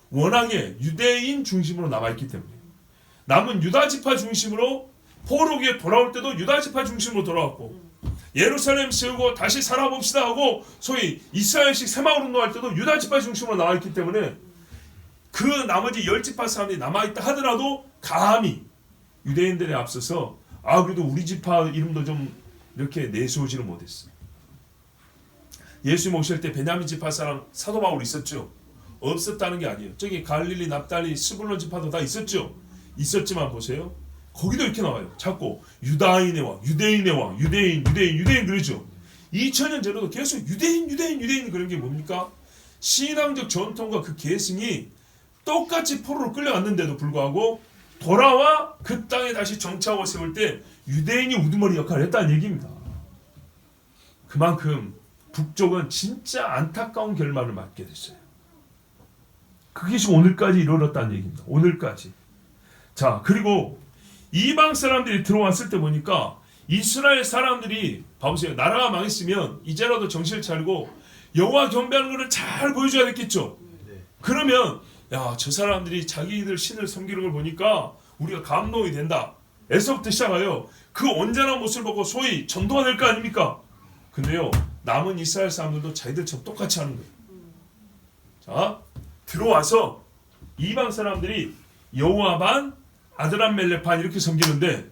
워낙에 유대인 중심으로 남아있기 때문에. 남은 유다 지파 중심으로 포로기에 돌아올 때도 유다 지파 중심으로 돌아왔고, 예루살렘 세우고 다시 살아봅시다 하고 소위 이스라엘식 새마을 운동할 때도 유다 지파 중심으로 나와있기 때문에 그 나머지 10지파 사람들이 남아있다 하더라도 감히 유대인들에 앞서서 그래도 우리 지파 이름도 좀 이렇게 내세우지는 못했어요. 예수님 오실 때 베냐민 지파 사람 사도 바울 있었죠. 없었다는 게 아니에요. 저기 갈릴리, 납달리, 스불론 지파도 다 있었죠. 있었지만 보세요. 거기도 이렇게 나와요. 자꾸 유다인의 왕, 유대인의 왕, 유대인 그러죠. 2000년 전에도 계속 유대인 그런 게 뭡니까? 신앙적 전통과 그 계승이 똑같이 포로로 끌려갔는데도 불구하고 돌아와 그 땅에 다시 정착하고 세울 때 유대인이 우두머리 역할을 했다는 얘기입니다. 그만큼 북쪽은 진짜 안타까운 결말을 맞게 됐어요. 그게 지금 오늘까지 이르렀다는 얘기입니다. 오늘까지. 자, 그리고 이방 사람들이 들어왔을 때 보니까 이스라엘 사람들이 봐보세요. 나라가 망했으면 이제라도 정신을 차리고 여호와 경배하는 것을 잘 보여줘야 됐겠죠. 그러면 저 사람들이 자기들 신을 섬기는 걸 보니까 우리가 감동이 된다. 에서부터 시작하여 그 온전한 모습을 보고 소위 전도가 될 거 아닙니까? 근데요, 남은 이스라엘 사람들도 자기들처럼 똑같이 하는 거예요. 자, 들어와서 이방 사람들이 여호와 반, 아드람멜렉 반 이렇게 섬기는데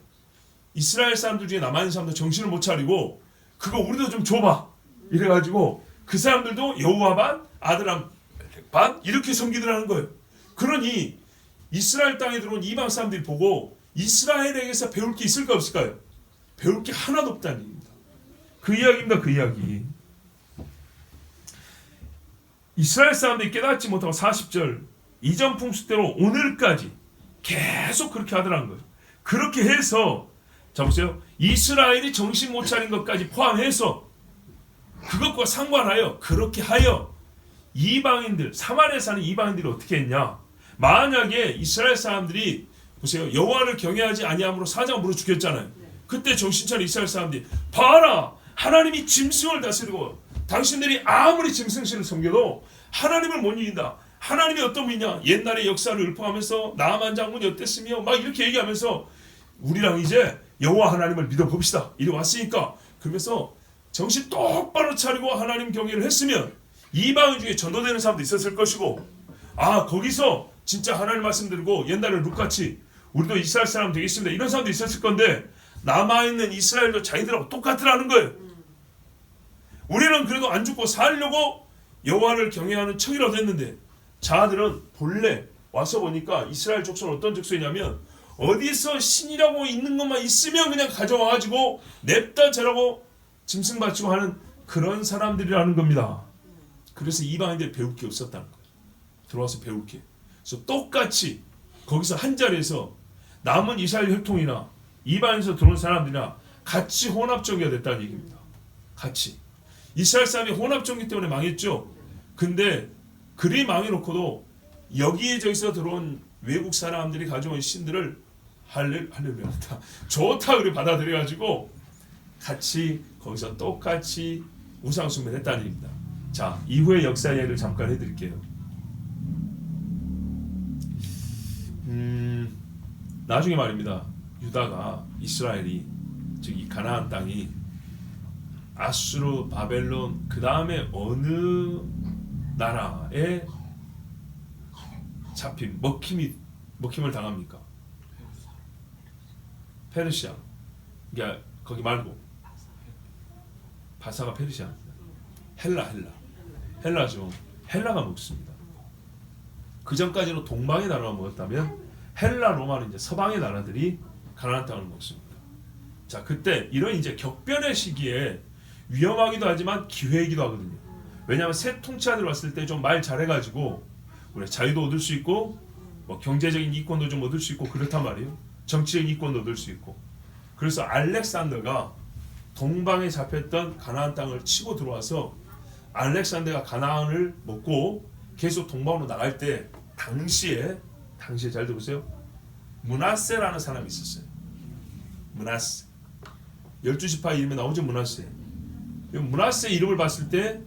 이스라엘 사람들 중에 남아있는 사람들 정신을 못 차리고 그거 우리도 좀 줘봐 이래가지고 그 사람들도 여호와 반, 아드람멜렉 반 이렇게 섬기더라는 거예요. 그러니 이스라엘 땅에 들어온 이방 사람들이 보고 이스라엘에게서 배울 게 있을까 없을까요? 배울 게 하나도 없다는 얘기입니다. 그 이야기입니다. 그 이야기. 이스라엘 사람들이 깨닫지 못하고 40절 이전 풍습대로 오늘까지 계속 그렇게 하더라는 거예요. 그렇게 해서 자 보세요. 이스라엘이 정신 못 차린 것까지 포함해서 그것과 상관하여 그렇게 하여 이방인들, 사마리아 사는 이방인들이 어떻게 했냐? 만약에 이스라엘 사람들이 보세요. 여호와를 경외하지 아니함으로 사자가 물어 죽였잖아요. 그때 정신 차린 이스라엘 사람들이 봐라! 하나님이 짐승을 다스리고 당신들이 아무리 짐승신을 섬겨도 하나님을 못 이긴다. 하나님이 어떤 분이냐? 옛날의 역사를 읊어가면서 나아만 장군이 어땠으며 막 이렇게 얘기하면서 우리랑 이제 여호와 하나님을 믿어봅시다. 이리 왔으니까 그러면서 정신 똑바로 차리고 하나님 경외를 했으면 이방인 중에 전도되는 사람도 있었을 것이고 거기서 진짜 하나님 말씀 들고 옛날에 룻같이 우리도 이스라엘 사람 되겠습니다. 이런 사람도 있었을 건데 남아있는 이스라엘도 자기들하고 똑같으라는 거예요. 우리는 그래도 안 죽고 살려고 여호와를 경외하는 척이라도 했는데 자들은 본래 와서 보니까 이스라엘 족속은 어떤 족속이냐면 어디서 신이라고 있는 것만 있으면 그냥 가져와가지고 냅다 저라고 짐승 바치고 하는 그런 사람들이라는 겁니다. 그래서 이방인들이 배울 게 없었다는 거예요. 들어와서 배울 게. 그래서 똑같이 거기서 한 자리에서 남은 이스라엘 혈통이나 이방인에서 들어온 사람들이나 같이 혼합종교가 됐다는 얘기입니다. 같이. 이스라엘 사람이 혼합종교 때문에 망했죠. 근데 그리 망해놓고도 여기에 저기서 들어온 외국 사람들이 가져온 신들을 할렐루야 좋다 그래 받아들여가지고 같이 거기서 똑같이 우상 숭배를 했다는 얘기입니다. 자, 이후의 역사 이야기를 잠깐 해드릴게요. 나중에 말입니다. 유다가 이스라엘이 즉 이 가나안 땅이 아수르, 바벨론 그 다음에 어느 나라에 잡힌 먹힘을 당합니까? 페르시아. 그러니까 거기 말고 바사가 페르시아입니다. 헬라죠. 헬라가 먹습니다. 그 전까지는 동방의 나라가 먹었다면 헬라, 로마는 이제 서방의 나라들이 가나안 땅을 먹습니다. 자, 그때 이런 이제 격변의 시기에 위험하기도 하지만 기회이기도 하거든요. 왜냐하면 새 통치자들 왔을 때 좀 말 잘해가지고 우리 자유도 얻을 수 있고 뭐 경제적인 이권도 좀 얻을 수 있고 그렇단 말이에요. 정치적인 이권도 얻을 수 있고. 그래서 알렉산더가 동방에 잡혔던 가나안 땅을 치고 들어와서 알렉산더가 가나안을 먹고 계속 동방으로 나갈 때 당시에 잘 들으세요. 므낫세라는 사람이 있었어요. 므낫세. 12지파 이름에 나오죠. 므낫세. 므낫세 이름을 봤을 때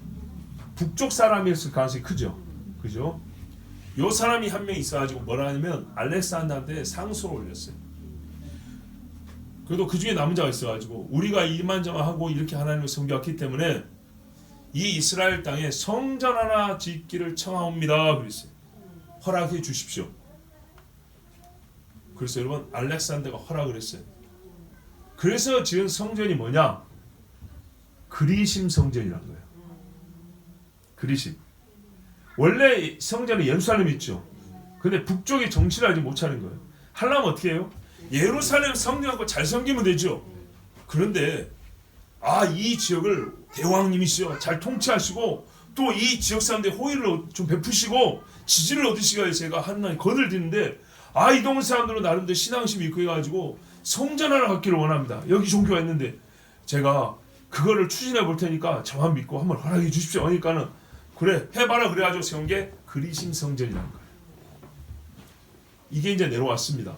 북쪽 사람이었을 가능성이 크죠. 그죠? 요 사람이 한 명 있어가지고 뭐라 하냐면 알렉산더한테 상소를 올렸어요. 그래도 그 중에 남은 자가 있어가지고 우리가 이만저만하고 이렇게 하나님을 섬겨왔기 때문에 이 이스라엘 땅에 성전 하나 짓기를 청하옵니다. 그랬어요. 허락해 주십시오. 그래서 여러분 알렉산더가 허락을 했어요. 그래서 지은 성전이 뭐냐? 그리심 성전이라는 거예요. 그리심. 원래 성전은 예루살렘이 있죠. 근데 북쪽에 정치를 아직 못 차린 거예요. 하려면 어떻게 해요? 예루살렘 성전하고 잘 섬기면 되죠. 그런데 이 지역을 대왕님이시여 잘 통치하시고 또 이 지역 사람들의 호의를 좀 베푸시고 지지를 얻으시기 위해 제가 하나님 건을 드는데 이 동네 사람들은 나름대로 신앙심이 있고 해가지고 성전 하나 갖기를 원합니다. 여기 종교가 있는데 제가 그거를 추진해 볼 테니까 저만 믿고 한번 허락해 주십시오. 그러니까는 그래 해봐라 그래가지고 세운 게 그리심 성전이라는 거예요. 이게 이제 내려왔습니다.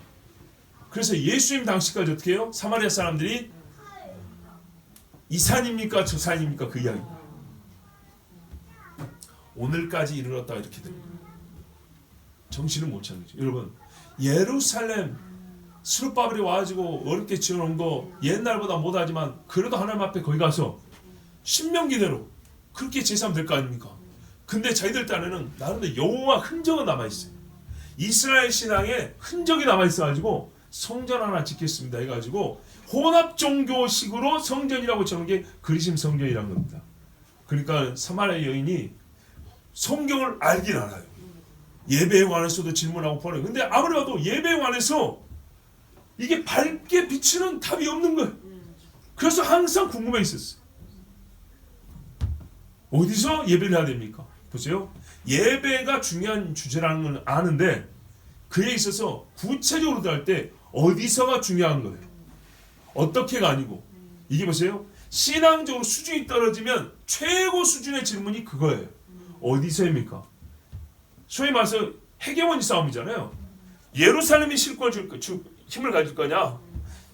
그래서 예수님 당시까지 어떻게 해요? 사마리아 사람들이 이 산입니까 저 산입니까 그 이야기입니다. 오늘까지 이르렀다 이렇게 됩니다. 정신을 못 차는 거죠. 여러분 예루살렘 스룹바벨이 와가지고 어렵게 지어놓은 거 옛날보다 못하지만 그래도 하나님 앞에 거기 가서 신명기대로 그렇게 제사하면 될 거 아닙니까? 근데 자기들 딴에는 나름대로 여호와 흔적은 남아있어요. 이스라엘 신앙에 흔적이 남아있어가지고 성전 하나 짓겠습니다 해가지고 혼합종교식으로 성전이라고 정한 게 그리심 성전이란 겁니다. 그러니까 사마리아 여인이 성경을 알긴 알아요. 예배에 관해서도 질문하고 보내요. 근데 아무리 봐도 예배에 관해서 이게 밝게 비치는 답이 없는 거예요. 그래서 항상 궁금해 있었어요. 어디서 예배를 해야 됩니까? 보세요. 예배가 중요한 주제라는 건 아는데 그에 있어서 구체적으로 할 때 어디서가 중요한 거예요. 어떻게가 아니고. 이게 보세요. 신앙적으로 수준이 떨어지면 최고 수준의 질문이 그거예요. 어디서입니까? 소위 말해서 헤게모니 싸움이잖아요. 예루살렘이 힘을 가질 거냐?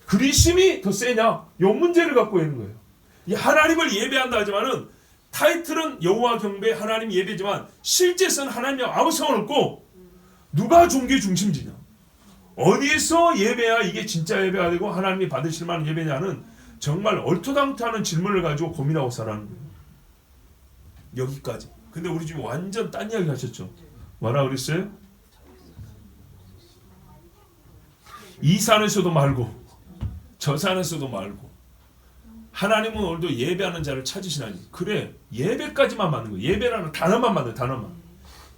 그리심이 더 세냐? 요 문제를 갖고 있는 거예요. 이 하나님을 예배한다 하지만은 타이틀은 여호와 경배 하나님 예배지만 실제선 하나님과 아무 상관없고 누가 종교의 중심지냐? 어디에서 예배야 이게 진짜 예배가 되고 하나님이 받으실 만한 예배냐는 정말 얼토당토하는 질문을 가지고 고민하고 살아가는 거예요. 여기까지. 근데 우리 지금 완전 딴 이야기 하셨죠? 뭐라 그랬어요? 이 산에서도 말고 저 산에서도 말고 하나님은 오늘도 예배하는 자를 찾으시나니. 그래 예배까지만 맞는 거예요. 예배라는 단어만 맞는 단어만.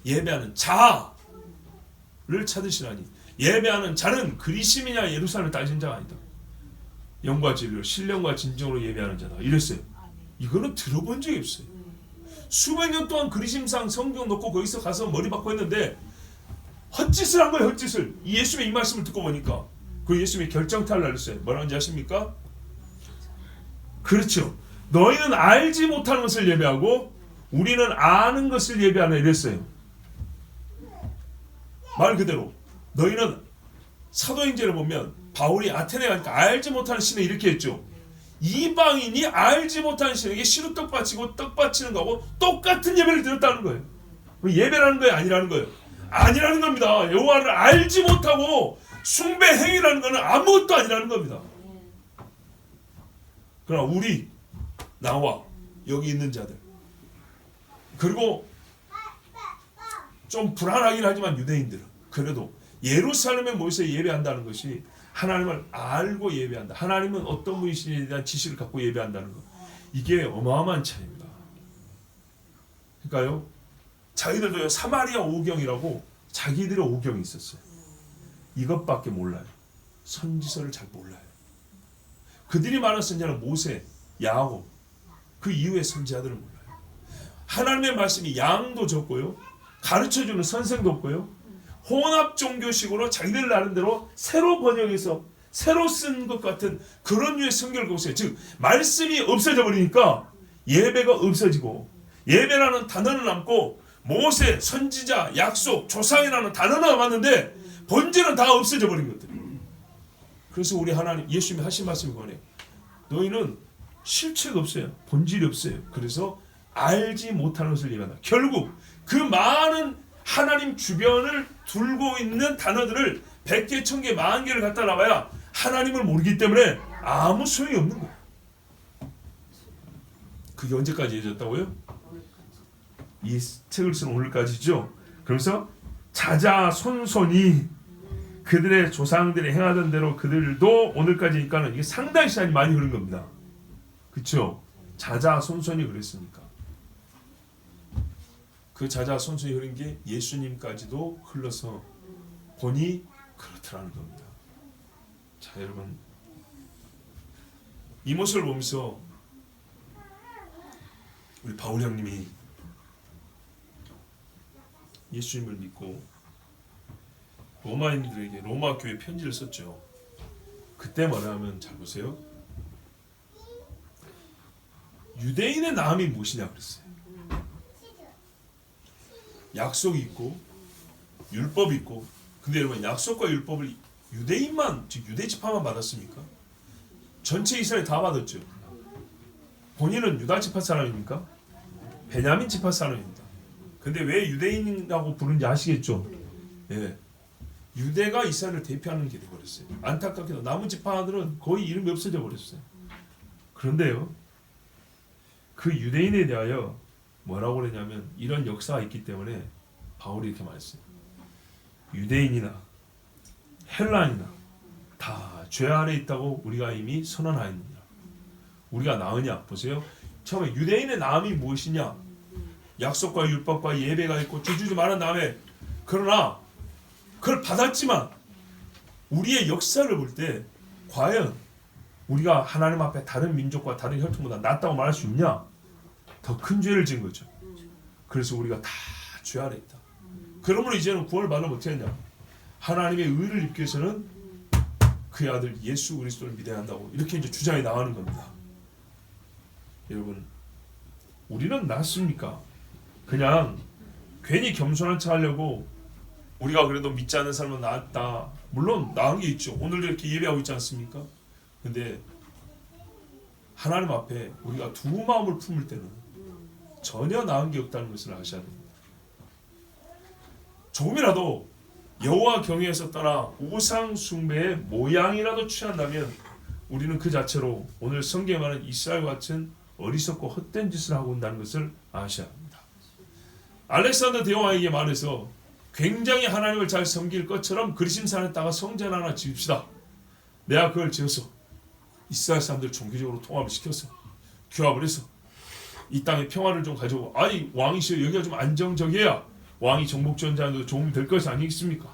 예배하는 자를 찾으시나니. 예배하는 자는 그리심이냐 예루살렘을 따진 자가 아니다. 영과 진리로 신령과 진정으로 예배하는 자다. 이랬어요. 이거는 들어본 적이 없어요. 수백 년 동안 그리심상 성경 놓고 거기서 가서 머리 박고 했는데 헛짓을 한 거예요. 헛짓을. 이 예수님의 이 말씀을 듣고 보니까 그 예수님의 결정타를 날렸어요. 뭐라는지 아십니까? 그렇죠. 너희는 알지 못하는 것을 예배하고 우리는 아는 것을 예배하라 이랬어요. 말 그대로 너희는 사도행전을 보면 바울이 아테네에 가니까 알지 못하는 신을 이렇게 했죠. 이방인이 알지 못하는 신에게 시루떡 바치고 떡 바치는 거하고 똑같은 예배를 드렸다는 거예요. 예배라는 거예요, 아니라는 거예요? 아니라는 겁니다. 여호와를 알지 못하고 숭배 행위라는 것은 아무것도 아니라는 겁니다. 그러나 우리, 나와 여기 있는 자들, 그리고 좀 불안하긴 하지만 유대인들은 그래도 예루살렘에 모여서 예배한다는 것이 하나님을 알고 예배한다. 하나님은 어떤 분이신지에 대한 지식을 갖고 예배한다는 것. 이게 어마어마한 차이입니다. 그러니까요. 자기들도 사마리아 오경이라고 자기들의 오경이 있었어요. 이것밖에 몰라요. 선지서를 잘 몰라요. 그들이 말한 선지자는 모세, 야곱, 그 이후의 선지자들은 몰라요. 하나님의 말씀이 양도 적고요. 가르쳐주는 선생도 없고요. 혼합 종교식으로 자기들 나름대로 새로 번역해서 새로 쓴 것 같은 그런 류의 성경을 보세요. 즉 말씀이 없어져 버리니까 예배가 없어지고 예배라는 단어는 남고 모세, 선지자, 약속, 조상이라는 단어는 남았는데 본질은 다 없어져 버린 것들이에요. 그래서 우리 하나님 예수님이 하신 말씀이 뭐래요? 너희는 실체가 없어요. 본질이 없어요. 그래서 알지 못하는 것을 예배한다. 결국 그 많은 하나님 주변을 둘고 있는 단어들을 100개, 1000개, 10,000개를 갖다 놔봐야 하나님을 모르기 때문에 아무 소용이 없는 거예요. 그게 언제까지 이어졌다고요? 이 책을 쓴 오늘까지죠. 그래서 자자손손이 그들의 조상들이 행하던 대로 그들도 오늘까지니까는 이게 상당히 시간이 많이 흐른 겁니다. 그렇죠? 자자손손이 그랬으니까. 그 자자손손이 흐른 게 예수님까지도 흘러서 보니 그렇더라는 겁니다. 자, 여러분, 이 모습을 보면서 우리 바울 형님이 예수님을 믿고 로마인들에게 로마 교회 편지를 썼죠. 그때 뭐냐면 잘 보세요. 유대인의 나음이 무엇이냐 그랬어요. 약속이 있고 율법이 있고, 근데 여러분 약속과 율법을 유대인만, 즉 유대 지파만 받았습니까? 전체 이스라엘 다 받았죠. 본인은 유다 지파 사람입니까? 베냐민 지파 사람입니다. 근데 왜 유대인이라고 부른지 아시겠죠? 예. 유대가 이스라엘을 대표하는 게 되어버렸어요. 안타깝게도 남은 지파들은 거의 이름이 없어져 버렸어요. 그런데요, 그 유대인에 대하여 뭐라고 그러냐면 이런 역사가 있기 때문에 바울이 이렇게 말했어요. 유대인이나 헬라인이나 다 죄 아래 있다고 우리가 이미 선언하였느니라. 우리가 나으냐? 보세요. 처음에 유대인의 나음이 무엇이냐? 약속과 율법과 예배가 있고 주주지 말한 다음에, 그러나 그걸 받았지만 우리의 역사를 볼 때 과연 우리가 하나님 앞에 다른 민족과 다른 혈통보다 낫다고 말할 수 있냐? 더 큰 죄를 지은 거죠. 그래서 우리가 다 죄 아래 있다. 그러므로 이제는 구원을 받으면 어떻게 하냐? 하나님의 의를 입기 위해서는 그의 아들 예수 그리스도를 믿어야 한다고 이렇게 이제 주장이 나가는 겁니다. 여러분, 우리는 낫습니까? 그냥 괜히 겸손한 척 하려고 우리가 그래도 믿지 않는 사람은 낫다. 물론 나은 게 있죠. 오늘도 이렇게 예배하고 있지 않습니까? 근데 하나님 앞에 우리가 두 마음을 품을 때는 전혀 나은 게 없다는 것을 아셔야 됩니다. 조금이라도 여호와 경외에서 떠나 우상 숭배의 모양이라도 취한다면 우리는 그 자체로 오늘 성경에 말하는 이스라엘과 같은 어리석고 헛된 짓을 하고 온다는 것을 아셔야 합니다. 알렉산더 대왕에게 말해서 굉장히 하나님을 잘 섬길 것처럼 그리심산에다가 성전 하나 지읍시다. 내가 그걸 지어서 이스라엘 사람들 종교적으로 통합을 시켜서 규합을 해서 이 땅에 평화를 좀 가져오고, 아니 왕이시여 여기가 좀 안정적이어야 왕이 정복전자도 도움이 될 것이 아니겠습니까?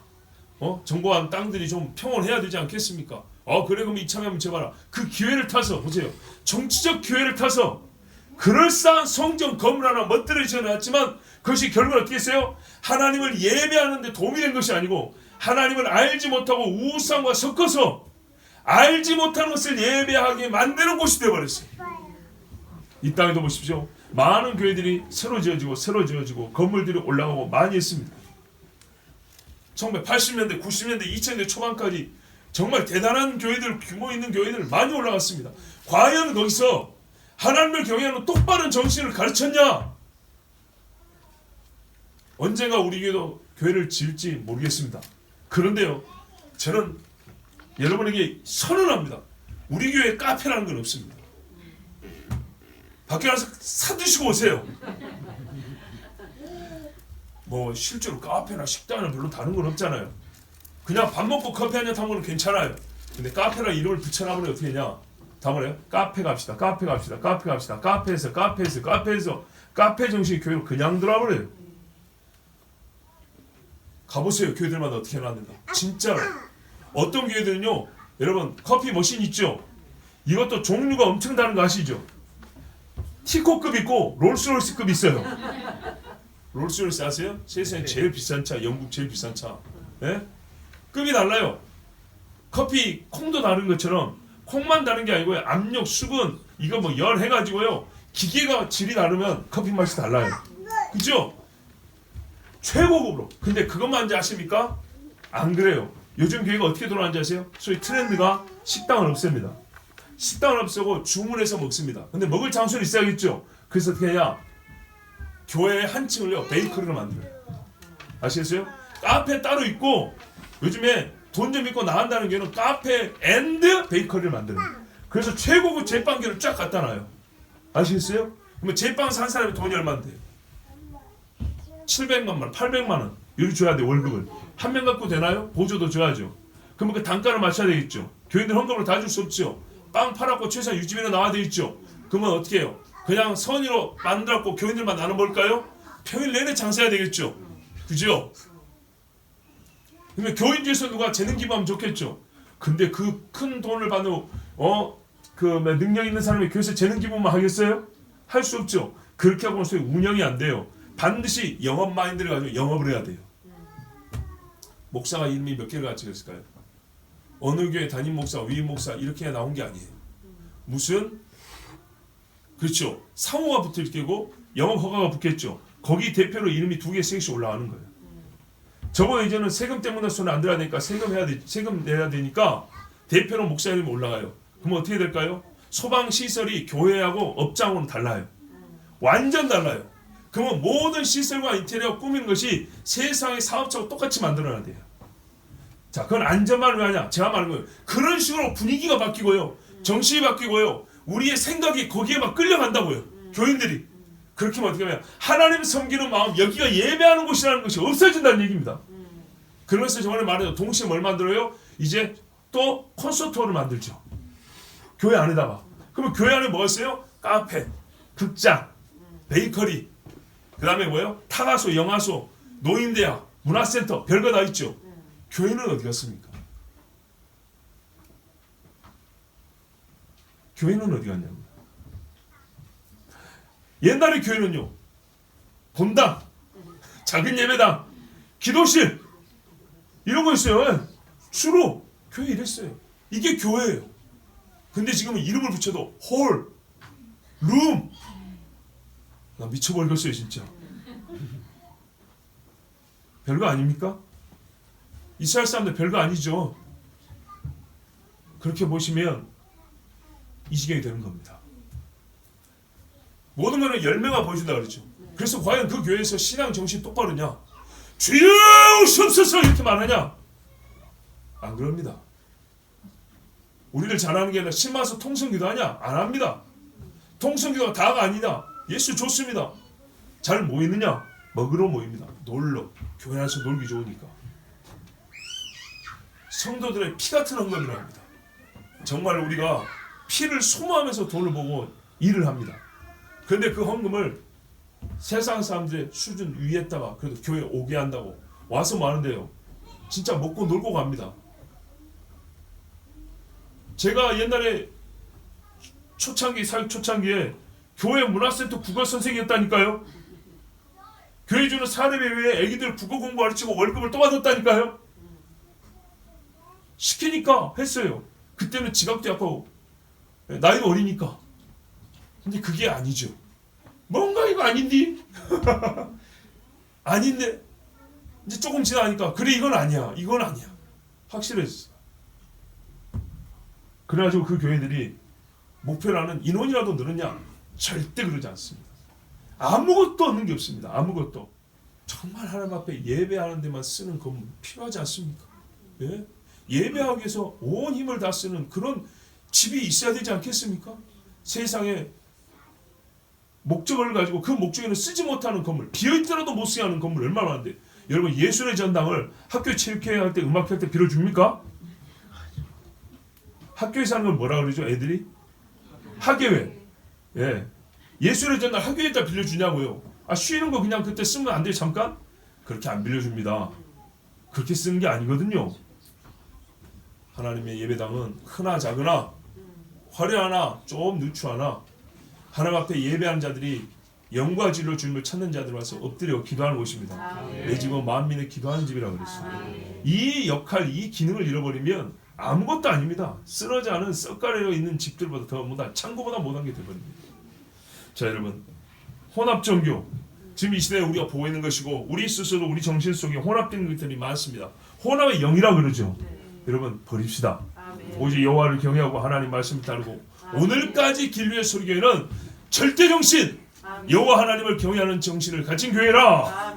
정복한 땅들이 좀 평온해야 되지 않겠습니까? 그래 그럼 이참에 한번 제봐라. 그 기회를 타서 보세요. 정치적 기회를 타서 그럴싸한 성전 건물 하나 멋들어 지어놨지만 그것이 결국은 어떻게 했어요? 하나님을 예배하는데 도움이 된 것이 아니고 하나님을 알지 못하고 우상과 섞어서 알지 못하는 것을 예배하게 만드는 곳이 되어버렸어요. 이 땅에도 보십시오. 많은 교회들이 새로 지어지고 건물들이 올라가고 많이 했습니다. 1980년대, 90년대, 2000년대 초반까지 정말 대단한 교회들, 규모 있는 교회들 많이 올라갔습니다. 과연 거기서 하나님을 경외하는 똑바른 정신을 가르쳤냐? 언젠가 우리 교회도 교회를 지을지 모르겠습니다. 그런데요, 저는 여러분에게 선언합니다. 우리 교회에 카페라는 건 없습니다. 밖에 나서 사드시고 오세요. 뭐 실제로 카페나 식당이나 별로 다른 건 없잖아요. 그냥 밥 먹고 커피 한잔 타면 괜찮아요. 근데 카페라 이름을 붙여놔버리면 어떻게 하냐? 다 뭐래요? 카페 갑시다. 카페에서 카페 정신이 교회로 그냥 들어와버려요. 가보세요. 교회들마다 어떻게 해놨는가. 진짜로. 어떤 교회들은요, 여러분 커피 머신 있죠? 이것도 종류가 엄청 다른 거 아시죠? 티코급 있고 롤스로이스급 있어요. 롤스로이스 아세요? 세상에 제일 비싼 차, 영국 제일 비싼 차. 예? 급이 달라요. 커피 콩도 다른 것처럼 콩만 다른 게 아니고요. 압력, 수분, 이거 뭐 열 해가지고요. 기계가 질이 다르면 커피 맛이 달라요. 그죠? 최고급으로. 근데 그것만 이제 아십니까? 안 그래요. 요즘 교회가 어떻게 돌아가는지 아세요? 소위 트렌드가 식당을 없앱니다. 식당을 없애고 주문해서 먹습니다. 근데 먹을 장소는 있어야겠죠. 그래서 어떻게 해야 교회 한 층을요 베이커리로 만들어요. 아시겠어요? 카페 따로 있고 요즘에 돈 좀 있고 나간다는 게는 카페 앤드 베이커리를 만들어요. 그래서 최고급 제빵기를 쫙 갖다 놔요. 아시겠어요? 그러면 제빵 산 사람이 돈이 얼마인데? 700만 원, 800만 원 이렇게 줘야 돼 월급을. 한 명 갖고 되나요? 보조도 줘야죠. 그러면 그 단가를 맞춰야 되겠죠. 교인들 헌금을 다 줄 수 없죠. 빵 팔았고 최소한 유지비는 나와야 되겠죠. 그러면 어떻게 해요? 그냥 선의로 만들었고 교인들만 나눠 볼까요? 평일 내내 장사해야 되겠죠. 그죠? 그러면 교인 중에서 누가 재능 기부하면 좋겠죠. 근데 그 큰 돈을 받는 능력 있는 사람이 교회에서 재능 기부만 하겠어요? 할 수 없죠. 그렇게 하고는 소위 운영이 안 돼요. 반드시 영업 마인드를 가지고 영업을 해야 돼요. 목사가 이름이 몇 개를 같이 있을까요? 어느 교회 담임 목사, 위임 목사 이렇게 나온 게 아니에요. 무슨 그렇죠. 상호가 붙을 게고 영업 허가가 붙겠죠. 거기 대표로 이름이 2개, 3개씩 올라가는 거예요. 저거 이제는 세금 때문에 손에 안 들어야 되니까 세금 내야 되니까 대표로 목사 이름이 올라가요. 그럼 어떻게 될까요? 소방 시설이 교회하고 업장으로는 달라요. 완전 달라요. 그러면 모든 시설과 인테리어 꾸미는 것이 세상의 사업자하고 똑같이 만들어야 돼요. 자, 그건 안전만을 왜 하냐? 제가 말하는 거예요. 그런 식으로 분위기가 바뀌고요. 정신이 바뀌고요. 우리의 생각이 거기에 막 끌려간다고요. 교인들이. 그렇게 하면 어떻게 하냐? 하나님 섬기는 마음, 여기가 예배하는 곳이라는 것이 없어진다는 얘기입니다. 그래서 저번에 말해서 동시에 뭘 만들어요? 이제 또 콘서트홀을 만들죠. 교회 안에다가. 그러면 교회 안에 뭐가 있어요? 카페, 극장, 베이커리, 그 다음에 뭐예요? 타가소, 영화소, 노인대학, 문화센터, 별거 다 있죠. 교회는 어디 갔습니까? 교회는 어디 갔냐고요. 옛날에 교회는요, 본당, 작은 예배당, 기도실 이런 거 있어요. 주로 교회 이랬어요. 이게 교회예요. 근데 지금은 이름을 붙여도 홀, 룸, 나 미쳐버리겠어요 진짜. 별거 아닙니까? 이스라엘 사람들 별거 아니죠. 그렇게 보시면 이 지경이 되는 겁니다. 모든 거는 열매가 보여준다 그러죠. 그래서 과연 그 교회에서 신앙 정신 똑바르냐? 주여 오시옵소서 이렇게 말하냐? 안 그럽니다. 우리들 잘하는 게 아니라 신마서 통성기도 하냐? 안 합니다. 통성기도가 다가 아니다. 예수 좋습니다. 잘 모이느냐? 먹으러 모입니다. 놀러. 교회 안에서 놀기 좋으니까. 성도들의 피 같은 헌금을 합니다. 정말 우리가 피를 소모하면서 돈을 보고 일을 합니다. 그런데 그 헌금을 세상 사람들의 수준 위에다가 그래도 교회에 오게 한다고 와서 뭐 하는데요? 진짜 먹고 놀고 갑니다. 제가 옛날에 사역 초창기에 교회 문화센터 국어 선생이었다니까요. 교회 주는 사례비 외에 애기들 국어 공부 가르치고 월급을 또 받았다니까요. 시키니까 했어요. 그때는 지각도 약하고 나이도 어리니까. 근데 그게 아니죠. 뭔가 이거 아닌디? 아닌데 이제 조금 지나니까 그래 이건 아니야. 이건 아니야. 확실해졌어. 그래가지고 그 교회들이 목표라는 인원이라도 늘었냐? 절대 그러지 않습니다. 아무것도 얻는 게 없습니다. 아무것도. 정말 하나님 앞에 예배하는 데만 쓰는 건물 필요하지 않습니까? 예? 예배하기 위해서 온 힘을 다 쓰는 그런 집이 있어야 되지 않겠습니까? 세상에 목적을 가지고 그 목적에는 쓰지 못하는 건물, 비어있더라도 못 쓰게 하는 건물 얼마나 많은데. 여러분 예술의 전당을 학교 체육회의 할 때 음악회 할 때 빌어줍니까? 학교에서 하는 걸 뭐라 그러죠? 애들이? 학예회. 예. 예술의 전당 학교에다 빌려주냐고요. 아 쉬는 거 그냥 그때 쓰면 안 돼요 잠깐? 그렇게 안 빌려줍니다. 그렇게 쓰는 게 아니거든요. 하나님의 예배당은 크나 작으나 화려하나 좀 누추하나 하나님 앞에 예배하는 자들이 영과 진리로 주님을 찾는 자들 와서 엎드려 기도하는 곳입니다. 내 집은 만민의 기도하는 집이라고 그랬습니다. 이 역할, 이 기능을 잃어버리면 아무것도 아닙니다. 쓰러져 하는 썩가래로 있는 집들보다 더 못한 창고보다 못한 게 되버립니다. 자 여러분, 혼합종교 지금 이 시대에 우리가 보고 있는 것이고 우리 스스로 우리 정신 속에 혼합된 것들이 많습니다. 혼합의 영이라고 그러죠. 여러분 버립시다. 오직 여호와를 경외하고 하나님 말씀을 따르고 오늘까지 길류의 소리교회는 절대 정신 여호와 하나님을 경외하는 정신을 가진 교회라.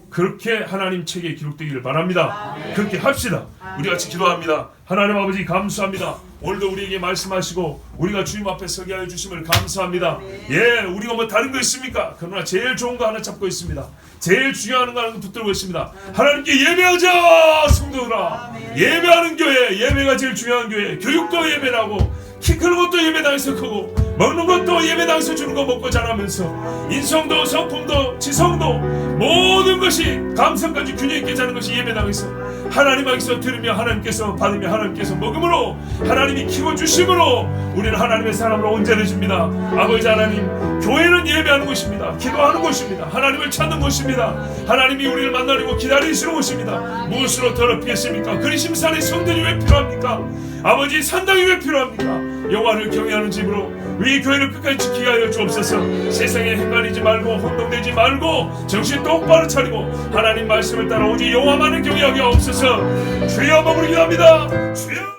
그렇게 하나님 책에 기록되기를 바랍니다. 그렇게 합시다. 우리 같이 기도합니다. 하나님 아버지 감사합니다. 오늘도 우리에게 말씀하시고 우리가 주님 앞에 서게 하여 주심을 감사합니다. 예, 우리가 뭐 다른 거 있습니까? 그러나 제일 좋은 거 하나 잡고 있습니다. 제일 중요한 거 하나 붙들고 있습니다. 하나님께 예배하자 성도들아. 예배하는 교회, 예배가 제일 중요한 교회. 교육도 예배라고 키 큰 것도 예배당에서 크고 먹는 것도 예배당에서 주는 거 먹고 자라면서 인성도 성품도 지성도 모든 것이 감성까지 균형 있게 자는 것이 예배당에서 하나님께서 들으며 하나님께서 받으며 하나님께서 먹음으로 하나님이 키워주심으로 우리는 하나님의 사람으로 온전해집니다. 아버지 하나님, 교회는 예배하는 곳입니다. 기도하는 곳입니다. 하나님을 찾는 곳입니다. 하나님이 우리를 만나려고 기다리시는 곳입니다. 무엇으로 더럽히겠습니까? 그리심산의 성전이 왜 필요합니까? 아버지 산당이 왜 필요합니까? 여호와를 경외하는 집으로 이 교회를 끝까지 지키게 하여 주옵소서. 세상에 헷갈리지 말고 혼동되지 말고 정신 똑바로 차리고 하나님 말씀을 따라 오직 여호와만을 경외하게 하옵소서. 주여 머무르게 합니다. 주여.